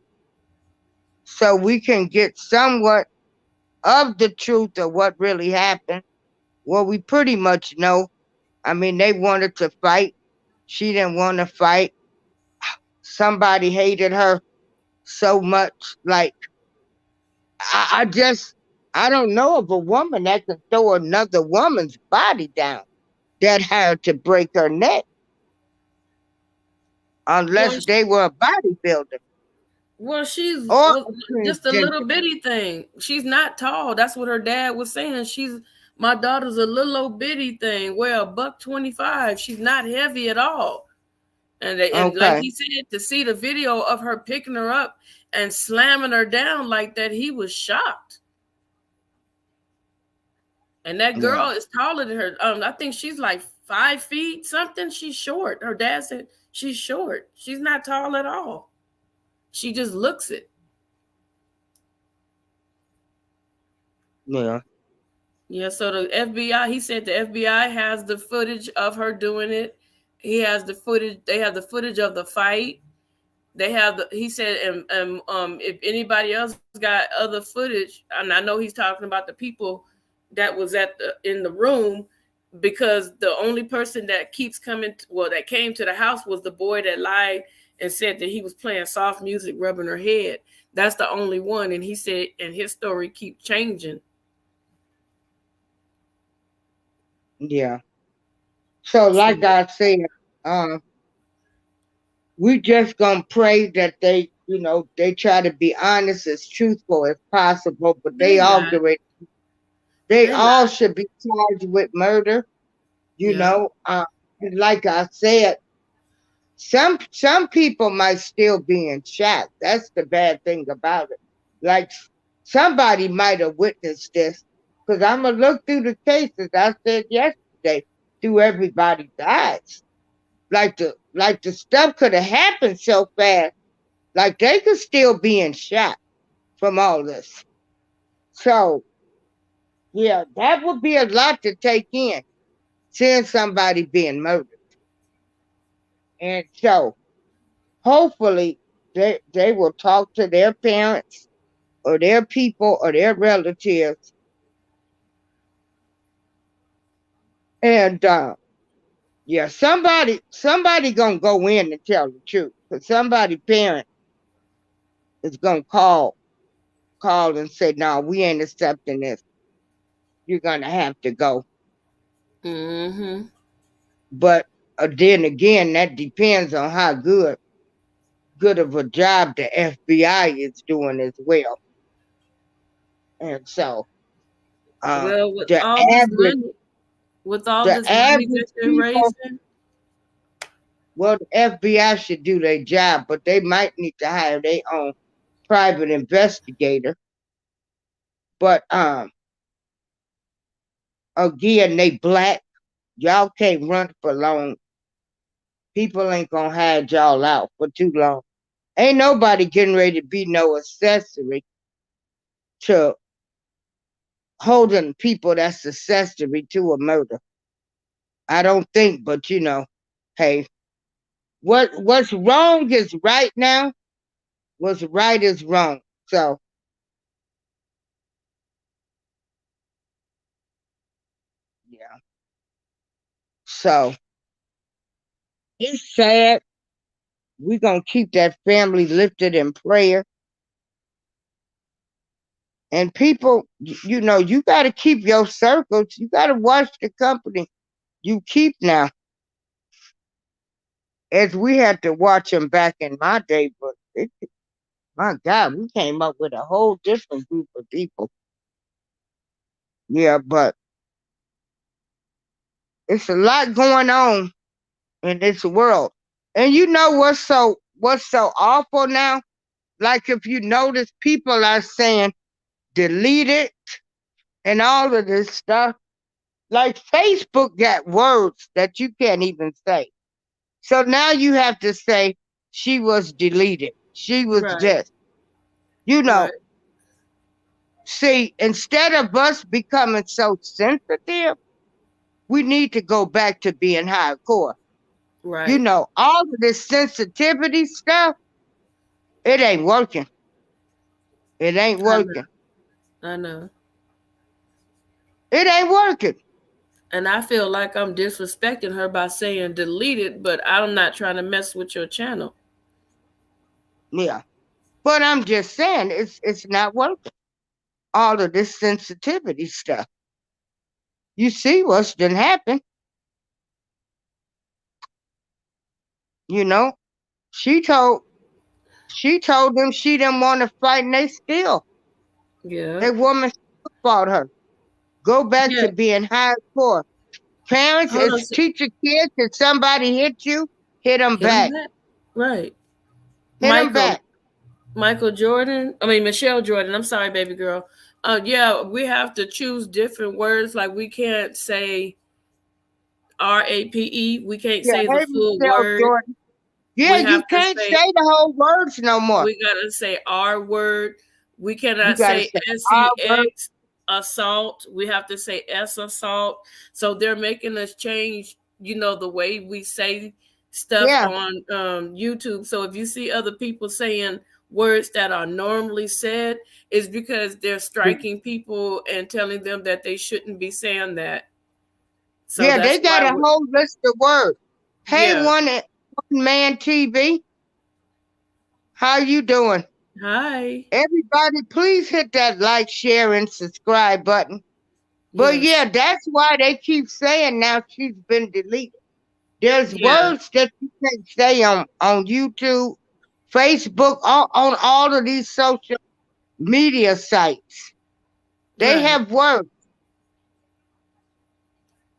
Speaker 3: so we can get somewhat of the truth of what really happened. Well, we pretty much know. I mean, they wanted to fight. She didn't want to fight. Somebody hated her so much. Like, I just, I don't know of a woman that can throw another woman's body down that had to break her neck
Speaker 1: Well,
Speaker 3: unless they were a bodybuilder
Speaker 1: well, she's
Speaker 3: or
Speaker 1: well,
Speaker 3: a
Speaker 1: just a little
Speaker 3: transgender.
Speaker 1: bitty thing. She's not tall. That's what her dad was saying. She's my daughter's a little old bitty thing. Well, $125. She's not heavy at all. And like
Speaker 3: Okay.
Speaker 1: he said, to see the video of her picking her up and slamming her down like that, he was shocked. And that
Speaker 3: Yeah.
Speaker 1: girl is taller than her. I think she's like 5 feet something. She's short. Her dad said she's short. She's not tall at all. She just looks it.
Speaker 3: Yeah.
Speaker 1: Yeah, so the FBI, he said the FBI has the footage of her doing it. He has the footage. They have the footage of the fight. They have the. He said, and if anybody else got other footage, and I know he's talking about the people that was in the room, because the only person that keeps coming, well, that came to the house was the boy that lied and said that he was playing soft music, rubbing her head. That's the only one, and he said, and his story keeps changing.
Speaker 3: Yeah. So,
Speaker 1: So
Speaker 3: like I said, um, we just gonna pray that they try to be honest, as truthful as possible. But
Speaker 1: they not.
Speaker 3: they
Speaker 1: They
Speaker 3: all
Speaker 1: not.
Speaker 3: should be charged with murder. You
Speaker 1: Yeah.
Speaker 3: know, and like I said, some people might still be in shock. That's the bad thing about it. Like somebody might have witnessed this, because I'm gonna look through the cases I said yesterday through everybody's eyes. Like the stuff could have happened so fast. Like they could still be in shock from all this. So yeah, that would be a lot to take in, seeing somebody being murdered. And so hopefully they will talk to their parents or their people or their relatives, and yeah, somebody gonna go in and tell the truth, because somebody parent is gonna call and say, no, we ain't accepting this. You're gonna have to go.
Speaker 1: Mm-hmm.
Speaker 3: But then again, that depends on how good of a job the FBI is doing as well. And so
Speaker 1: Well,
Speaker 3: the average
Speaker 1: with all
Speaker 3: the
Speaker 1: this money
Speaker 3: average
Speaker 1: that they're
Speaker 3: people,
Speaker 1: raising,
Speaker 3: well, the FBI should do their job, but they might need to hire their own private investigator. But again, they black. Y'all can't run for long. People ain't gonna hide y'all out for too long. Ain't nobody getting ready to be no accessory to holding people that's accessory to a murder. I don't think, but hey, what's wrong is right now. What's right is wrong. So Yeah. So it's sad. We're gonna keep that family lifted in prayer. And people, you got to keep your circles. You got to watch the company you keep now, as we had to watch them back in my day. But my God, we came up with a whole different group of people. Yeah, but it's a lot going on in this world. And you know what's so awful now? Like if you notice, people are saying delete it and all of this stuff. Like Facebook got words that you can't even say. So now you have to say she was deleted. She was
Speaker 1: Right.
Speaker 3: this. You know,
Speaker 1: Right.
Speaker 3: see, instead of us becoming so sensitive, we need to go back to being hardcore.
Speaker 1: Right.
Speaker 3: All of this sensitivity stuff, it ain't working. It ain't
Speaker 1: I know.
Speaker 3: working.
Speaker 1: I know.
Speaker 3: It ain't working.
Speaker 1: And I feel like I'm disrespecting her by saying delete it, but I'm not trying to mess with your channel.
Speaker 3: Yeah. But I'm just saying it's not working. All of this sensitivity stuff. You see what's done happen, you know? She told she told them she didn't want to fight and they still.
Speaker 1: Yeah.
Speaker 3: That woman still fought her. Go back
Speaker 1: Yeah.
Speaker 3: to being hardcore. Parents,
Speaker 1: Hold on.
Speaker 3: is teach your kids if somebody hit you, hit them
Speaker 1: Hit him
Speaker 3: back.
Speaker 1: back. Right.
Speaker 3: Hit them
Speaker 1: Michael.
Speaker 3: back.
Speaker 1: Michael Jordan. I mean Michelle Jordan. I'm sorry, baby girl. Yeah, we have to choose different words. Like we can't say RAPE. We can't
Speaker 3: Yeah,
Speaker 1: say the
Speaker 3: hey
Speaker 1: full
Speaker 3: Michelle
Speaker 1: word.
Speaker 3: Jordan. Yeah,
Speaker 1: We
Speaker 3: you
Speaker 1: have to
Speaker 3: can't say
Speaker 1: say
Speaker 3: the whole words no more.
Speaker 1: we gotta say R word. We
Speaker 3: You
Speaker 1: cannot
Speaker 3: gotta
Speaker 1: say
Speaker 3: say our word.
Speaker 1: SEX assault. We have to say S assault. So they're making us change, the way we say stuff
Speaker 3: Yeah,
Speaker 1: on YouTube. So if you see other people saying words that are normally said, it's because they're striking people and telling them that they shouldn't be saying that. So
Speaker 3: yeah,
Speaker 1: that's
Speaker 3: they got
Speaker 1: why
Speaker 3: a
Speaker 1: we're,
Speaker 3: whole list of words. Hey,
Speaker 1: yeah.
Speaker 3: one man TV, how you doing?
Speaker 1: Hi.
Speaker 3: Everybody, please hit that like, share, and subscribe button. But
Speaker 1: Yes.
Speaker 3: yeah, that's why they keep saying now she's been deleted. There's
Speaker 1: Yeah.
Speaker 3: words that you can't say on YouTube, Facebook, on all of these social media sites. They
Speaker 1: Right.
Speaker 3: have words.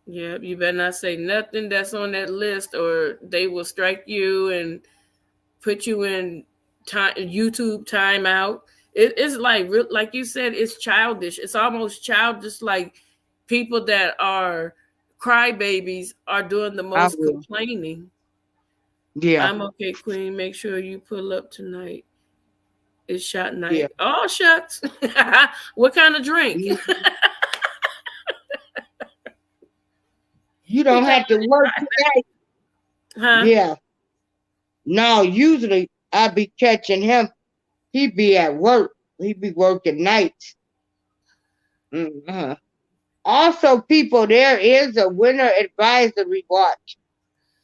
Speaker 1: Yeah, you better not say nothing that's on that list, or they will strike you and put you in YouTube timeout. It's like you said, it's childish. It's almost childish. Like people that are crybabies are doing the
Speaker 3: I
Speaker 1: most
Speaker 3: will.
Speaker 1: complaining.
Speaker 3: Yeah,
Speaker 1: I'm okay, Queen. Make sure you pull up tonight. It's shot
Speaker 3: yeah.
Speaker 1: night. Oh shucks. What kind of drink?
Speaker 3: Mhm. You
Speaker 1: He
Speaker 3: don't
Speaker 1: coming
Speaker 3: have to
Speaker 1: in
Speaker 3: work
Speaker 1: private.
Speaker 3: today.
Speaker 1: Huh?
Speaker 3: Yeah. No, usually I be catching him. He be at work. He be working nights. Mhm. Also, people, there is a winter advisory watch.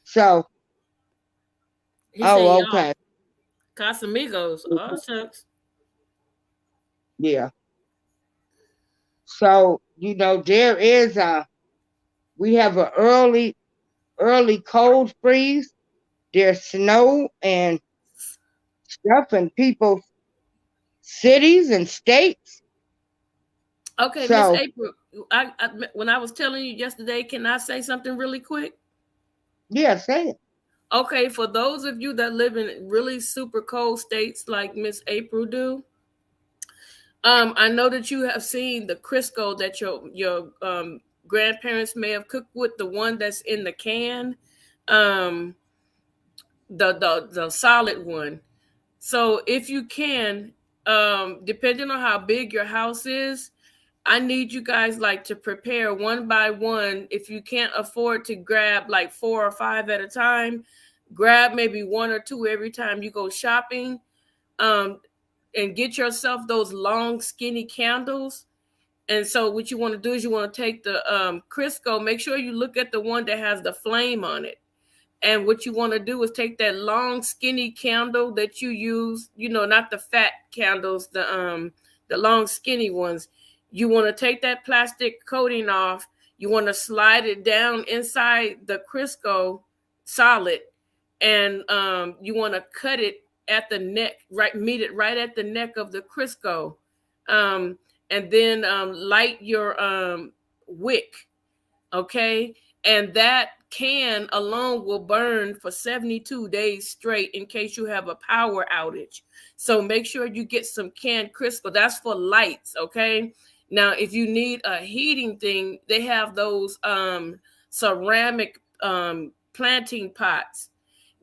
Speaker 3: So,
Speaker 1: He said,
Speaker 3: oh,
Speaker 1: y'all,
Speaker 3: okay.
Speaker 1: Casamigos. Oh
Speaker 3: Mhm.
Speaker 1: shucks.
Speaker 3: Yeah. So, there is we have a early cold freeze. There's snow and stuff in people's cities and states.
Speaker 1: Okay, Miss
Speaker 3: So,
Speaker 1: April, when I was telling you yesterday, can I say something really quick?
Speaker 3: yeah, say it.
Speaker 1: Okay, for those of you that live in really super cold states like Miss April do, I know that you have seen the Crisco that your grandparents may have cooked with, the one that's in the can, um, the solid one. So if you can, depending on how big your house is, I need you guys like to prepare one by one. If you can't afford to grab like 4 or 5 at a time, grab maybe one or two every time you go shopping. Um, and get yourself those long, skinny candles And so what you want to do is you want to take the Crisco. Make sure you look at the one that has the flame on it. And what you want to do is take that long skinny candle that you use, not the fat candles, the long skinny ones. You want to take that plastic coating off. You want to slide it down inside the Crisco solid, and you want to cut it at the neck, right, meet it right at the neck of the Crisco, um, and then light your wick, okay? And that can alone will burn for 72 days straight in case you have a power outage. So make sure you get some canned Crisco. That's for lights, okay? Now, if you need a heating thing, they have those ceramic planting pots.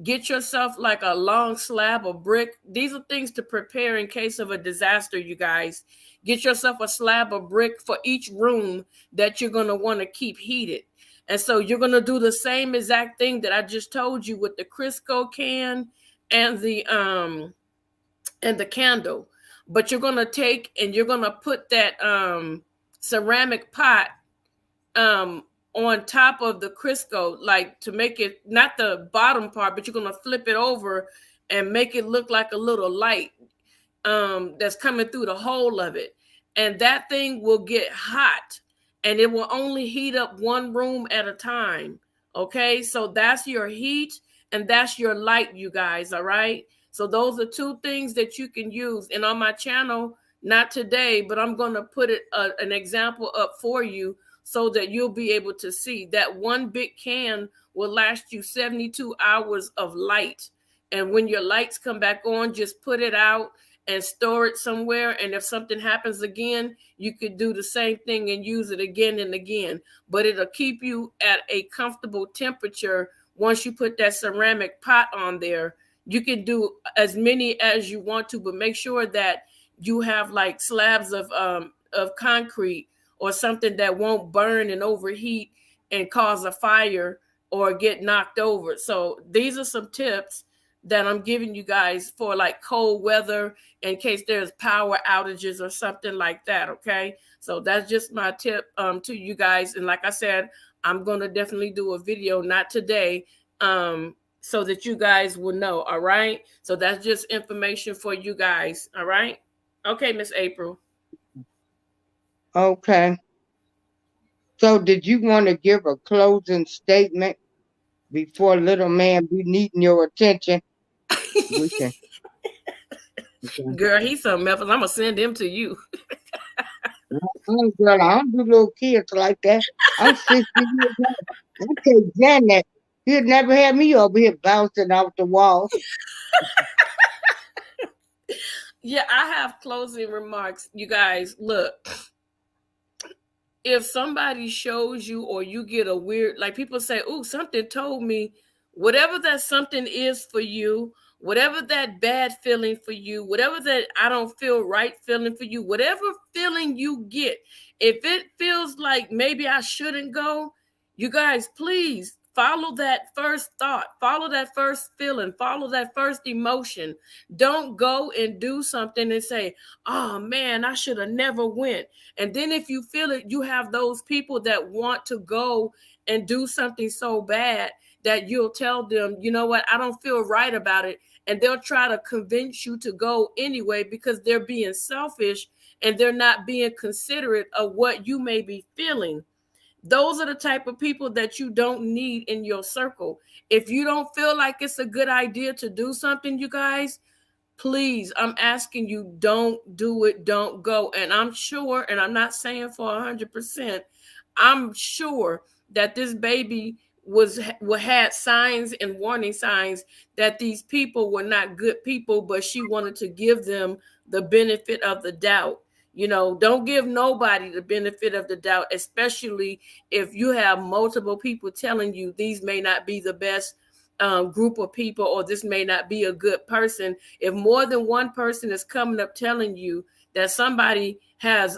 Speaker 1: Get yourself like a long slab of brick. These are things to prepare in case of a disaster, you guys. Get yourself a slab of brick for each room that you're going to want to keep heated. And so you're going to do the same exact thing that I just told you with the Crisco can and the candle. But you're going to take and you're going to put that ceramic pot um on top of the Crisco, like to make it not the bottom part, but you're gonna flip it over and make it look like a little light that's coming through the whole of it. And that thing will get hot and it will only heat up one room at a time. Okay, so that's your heat and that's your light, you guys. All right, so those are two things that you can use. And on my channel, not today, but I'm going to put an example up for you so that you'll be able to see that one big can will last you 72 hours of light. And when your lights come back on, just put it out and store it somewhere. And if something happens again, you could do the same thing and use it again and again. But it'll keep you at a comfortable temperature once you put that ceramic pot on there. You can do as many as you want to, but make sure that you have like slabs of concrete or something that won't burn and overheat and cause a fire or get knocked over. So these are some tips that I'm giving you guys for like cold weather in case there's power outages or something like that, okay? So that's just my tip to you guys. And like I said, I'm going to definitely do a video, not today, so that you guys will know, all right? So that's just information for you guys, all right? Okay, Miss April.
Speaker 3: Okay. So did you want to give a closing statement before little man be needing your attention? We can. Okay.
Speaker 1: Girl, he's something else. I'm gonna send him to you.
Speaker 3: Girl, I don't do little kids like that. I'm 60 years old. I tell Janet, he'd never have me over here bouncing off the wall.
Speaker 1: Yeah, I have closing remarks. You guys, look, if somebody shows you or you get a weird, like people say, oh, something told me, whatever that something is for you, whatever that bad feeling for you, whatever that I don't feel right feeling for you, whatever feeling you get, if it feels like maybe I shouldn't go, you guys, please follow that first thought, follow that first feeling, follow that first emotion. Don't go and do something and say, oh man, I should have never went. And then if you feel it, you have those people that want to go and do something so bad that you'll tell them, you know what, I don't feel right about it. And they'll try to convince you to go anyway because they're being selfish and they're not being considerate of what you may be feeling. Those are the type of people that you don't need in your circle. If you don't feel like it's a good idea to do something, you guys, please, I'm asking you, don't do it, don't go. And I'm sure, and I'm not saying for 100%, I'm sure that this baby had signs and warning signs that these people were not good people, but she wanted to give them the benefit of the doubt. Don't give nobody the benefit of the doubt, especially if you have multiple people telling you these may not be the best group of people, or this may not be a good person. If more than one person is coming up telling you that somebody has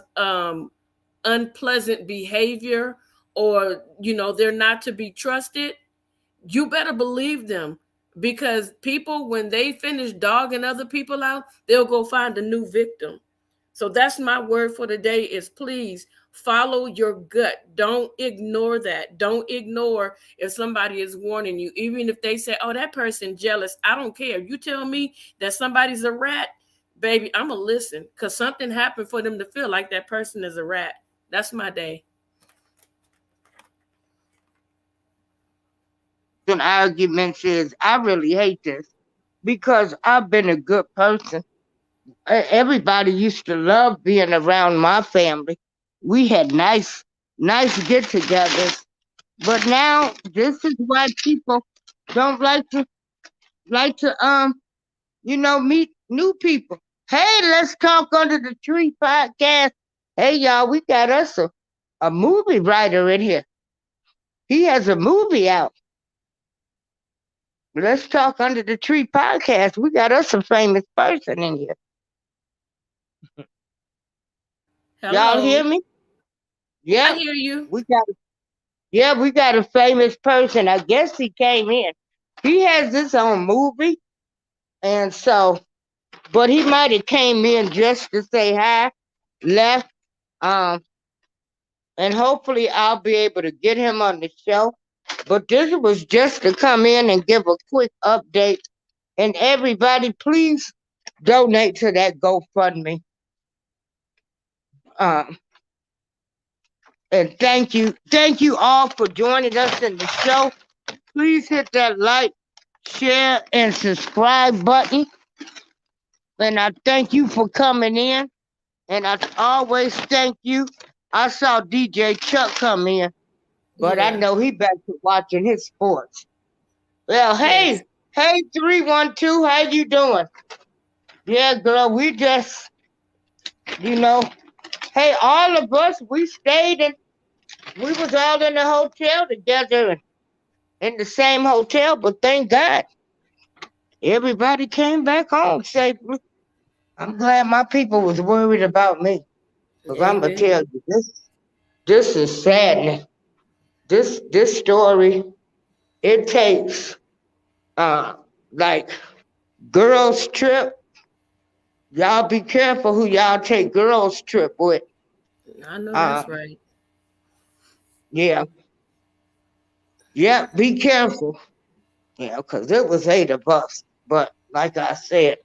Speaker 1: unpleasant behavior, or they're not to be trusted, you better believe them, because people, when they finish dogging other people out, they'll go find a new victim. So that's my word for today is, please Follow your gut. Don't ignore that. Don't ignore if somebody is warning you, even if they say, "Oh, that person jealous." I don't care. You tell me that somebody's a rat, baby, I'm gonna listen because something happened for them to feel like that person is a rat. That's my day.
Speaker 3: An argument is, I really hate this because I've been a good person. Everybody used to love being around my family. We had nice get-togethers. But now this is why people don't like to meet new people. Hey, let's talk under the tree podcast. Hey y'all, we got us a movie writer in here. He has a movie out. Let's talk under the tree podcast. We got us a famous person in here. Y'all hear
Speaker 1: Hello.
Speaker 3: me?
Speaker 1: I
Speaker 3: Yep.
Speaker 1: hear you.
Speaker 3: We got we got a famous person. I guess he came in. He has his own movie, and so but he might have came in just to say hi, left, um, and hopefully I'll be able to get him on the show. But this was just to come in and give a quick update. And everybody, please donate to that GoFundMe. Um, and thank you all for joining us in the show. Please hit that like, share, and subscribe button. And I thank you for coming in. And I always thank you. I saw DJ Chuck come in, but I
Speaker 1: Yeah.
Speaker 3: know he back to watching his sports. Well,
Speaker 1: Yes.
Speaker 3: hey, 312, how you doing? Yeah, girl, we just, you know, hey, all of us, we stayed and we was all in the hotel together and in the same hotel, but thank God everybody came back home safely. I'm glad my people was worried about me. Because I'm gonna tell
Speaker 1: Amen.
Speaker 3: you, this is saddening. This story, it takes uh like girls trip. Y'all be careful who y'all take girls trip with.
Speaker 1: I know
Speaker 3: Uh
Speaker 1: that's right.
Speaker 3: yeah, yeah, be careful. Yeah, because it was 8 of us. But like I said,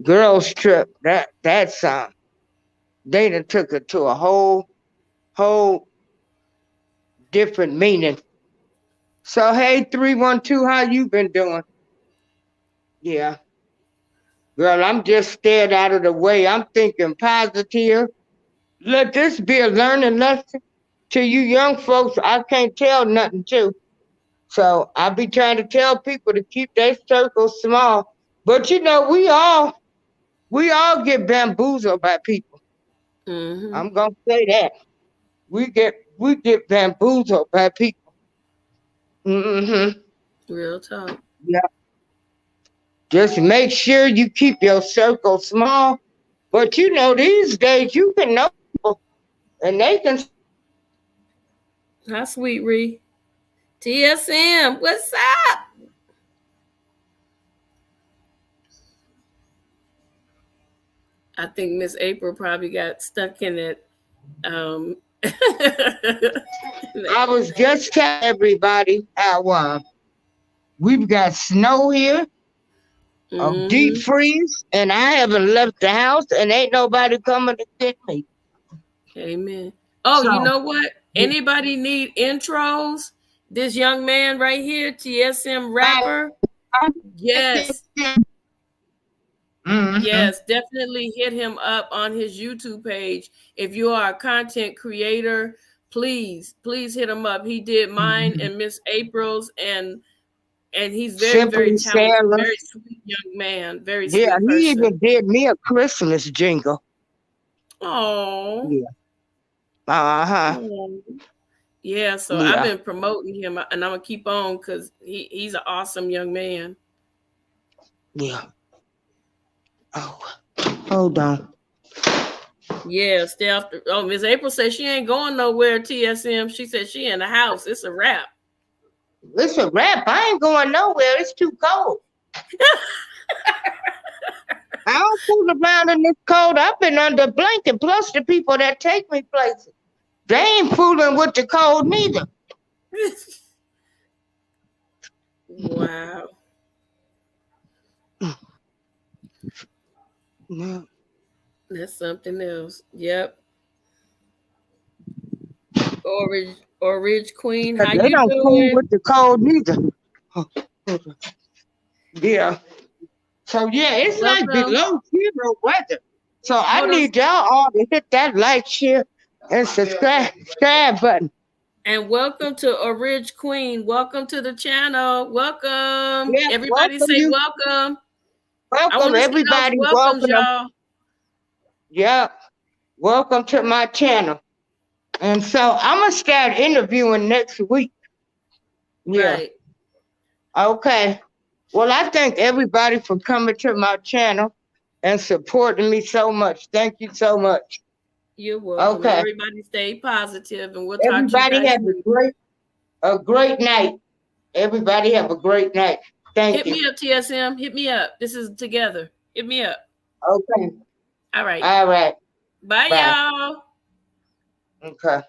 Speaker 3: girls trip, that's they done took it to a whole different meaning. So hey, 312, how you been doing? Yeah. Girl, I'm just staying out of the way. I'm thinking positive. Let this be a learning lesson to you young folks. I can't tell nothing to. So I be trying to tell people to keep their circles small. But we all get bamboozled by people.
Speaker 1: Mm-hmm.
Speaker 3: I'm gonna say that. We get bamboozled by people. Mm-hmm.
Speaker 1: Real talk.
Speaker 3: Yeah. Just make sure you keep your circle small. But these days you can know people and they can
Speaker 1: Hi, sweet Ree. TSM, what's up? I think Miss April probably got stuck in it. Um,
Speaker 3: I was just telling everybody how we've got snow here, a deep
Speaker 1: mm-hmm.
Speaker 3: freeze, and I haven't left the house, and ain't nobody coming to get me.
Speaker 1: Amen. Oh,
Speaker 3: So,
Speaker 1: you know what?
Speaker 3: yeah,
Speaker 1: Anybody need intros? This young man right here, TSM
Speaker 3: I,
Speaker 1: rapper.
Speaker 3: I,
Speaker 1: Yes,
Speaker 3: mm-hmm,
Speaker 1: yes, definitely hit him up on his YouTube page. If you are a content creator, please hit him up. He did mine
Speaker 3: mm-hmm.
Speaker 1: and Miss April's, and he's very
Speaker 3: Simply
Speaker 1: talented,
Speaker 3: Sarah.
Speaker 1: very sweet young man, very
Speaker 3: Yeah,
Speaker 1: sweet
Speaker 3: he
Speaker 1: person.
Speaker 3: even did me a Christmas jingle.
Speaker 1: Oh,
Speaker 3: Yeah. Uh-huh.
Speaker 1: yeah. So I've
Speaker 3: Yeah.
Speaker 1: been promoting him, and I'm gonna keep on because he's an awesome young man.
Speaker 3: Yeah. Oh, hold on.
Speaker 1: Yeah, stay after. Oh, Miss April said she ain't going nowhere. TSM. She said she in the house. It's a wrap.
Speaker 3: It's a wrap. I ain't going nowhere. It's too cold. I don't fool around in this cold. I've been under a blanket, plus the people that take me places. They ain't fooling with the code neither.
Speaker 1: Wow.
Speaker 3: No.
Speaker 1: That's something else. Yep. Orange Queen, how
Speaker 3: They
Speaker 1: you
Speaker 3: don't fool
Speaker 1: doing?
Speaker 3: with the code neither. Oh, hold on. Yeah. So yeah, it's like
Speaker 1: Welcome.
Speaker 3: below zero weather. So I
Speaker 1: Hold on.
Speaker 3: need y'all all to hit that like, share, and subscribe button.
Speaker 1: And welcome to Orange Queen. Welcome to the channel. Welcome.
Speaker 3: Yeah,
Speaker 1: Everybody
Speaker 3: welcome
Speaker 1: say
Speaker 3: you.
Speaker 1: welcome. I
Speaker 3: Welcome
Speaker 1: want to see those
Speaker 3: everybody.
Speaker 1: welcomes,
Speaker 3: Welcome.
Speaker 1: y'all.
Speaker 3: Yeah. Welcome to my channel. And so I'm gonna start interviewing next week. Yeah.
Speaker 1: Right.
Speaker 3: Okay. Well, I thank everybody for coming to my channel and supporting me so much. Thank you so much.
Speaker 1: You're welcome. And
Speaker 3: Okay.
Speaker 1: everybody stay positive, and we'll talk to you
Speaker 3: Everybody
Speaker 1: guys
Speaker 3: have
Speaker 1: soon.
Speaker 3: a great night. Everybody have a great night. Thank
Speaker 1: Hit
Speaker 3: you.
Speaker 1: me up, TSM. Hit me up. This is together. Hit me up.
Speaker 3: Okay.
Speaker 1: All right.
Speaker 3: All right.
Speaker 1: Bye,
Speaker 3: Bye.
Speaker 1: y'all.
Speaker 3: Okay.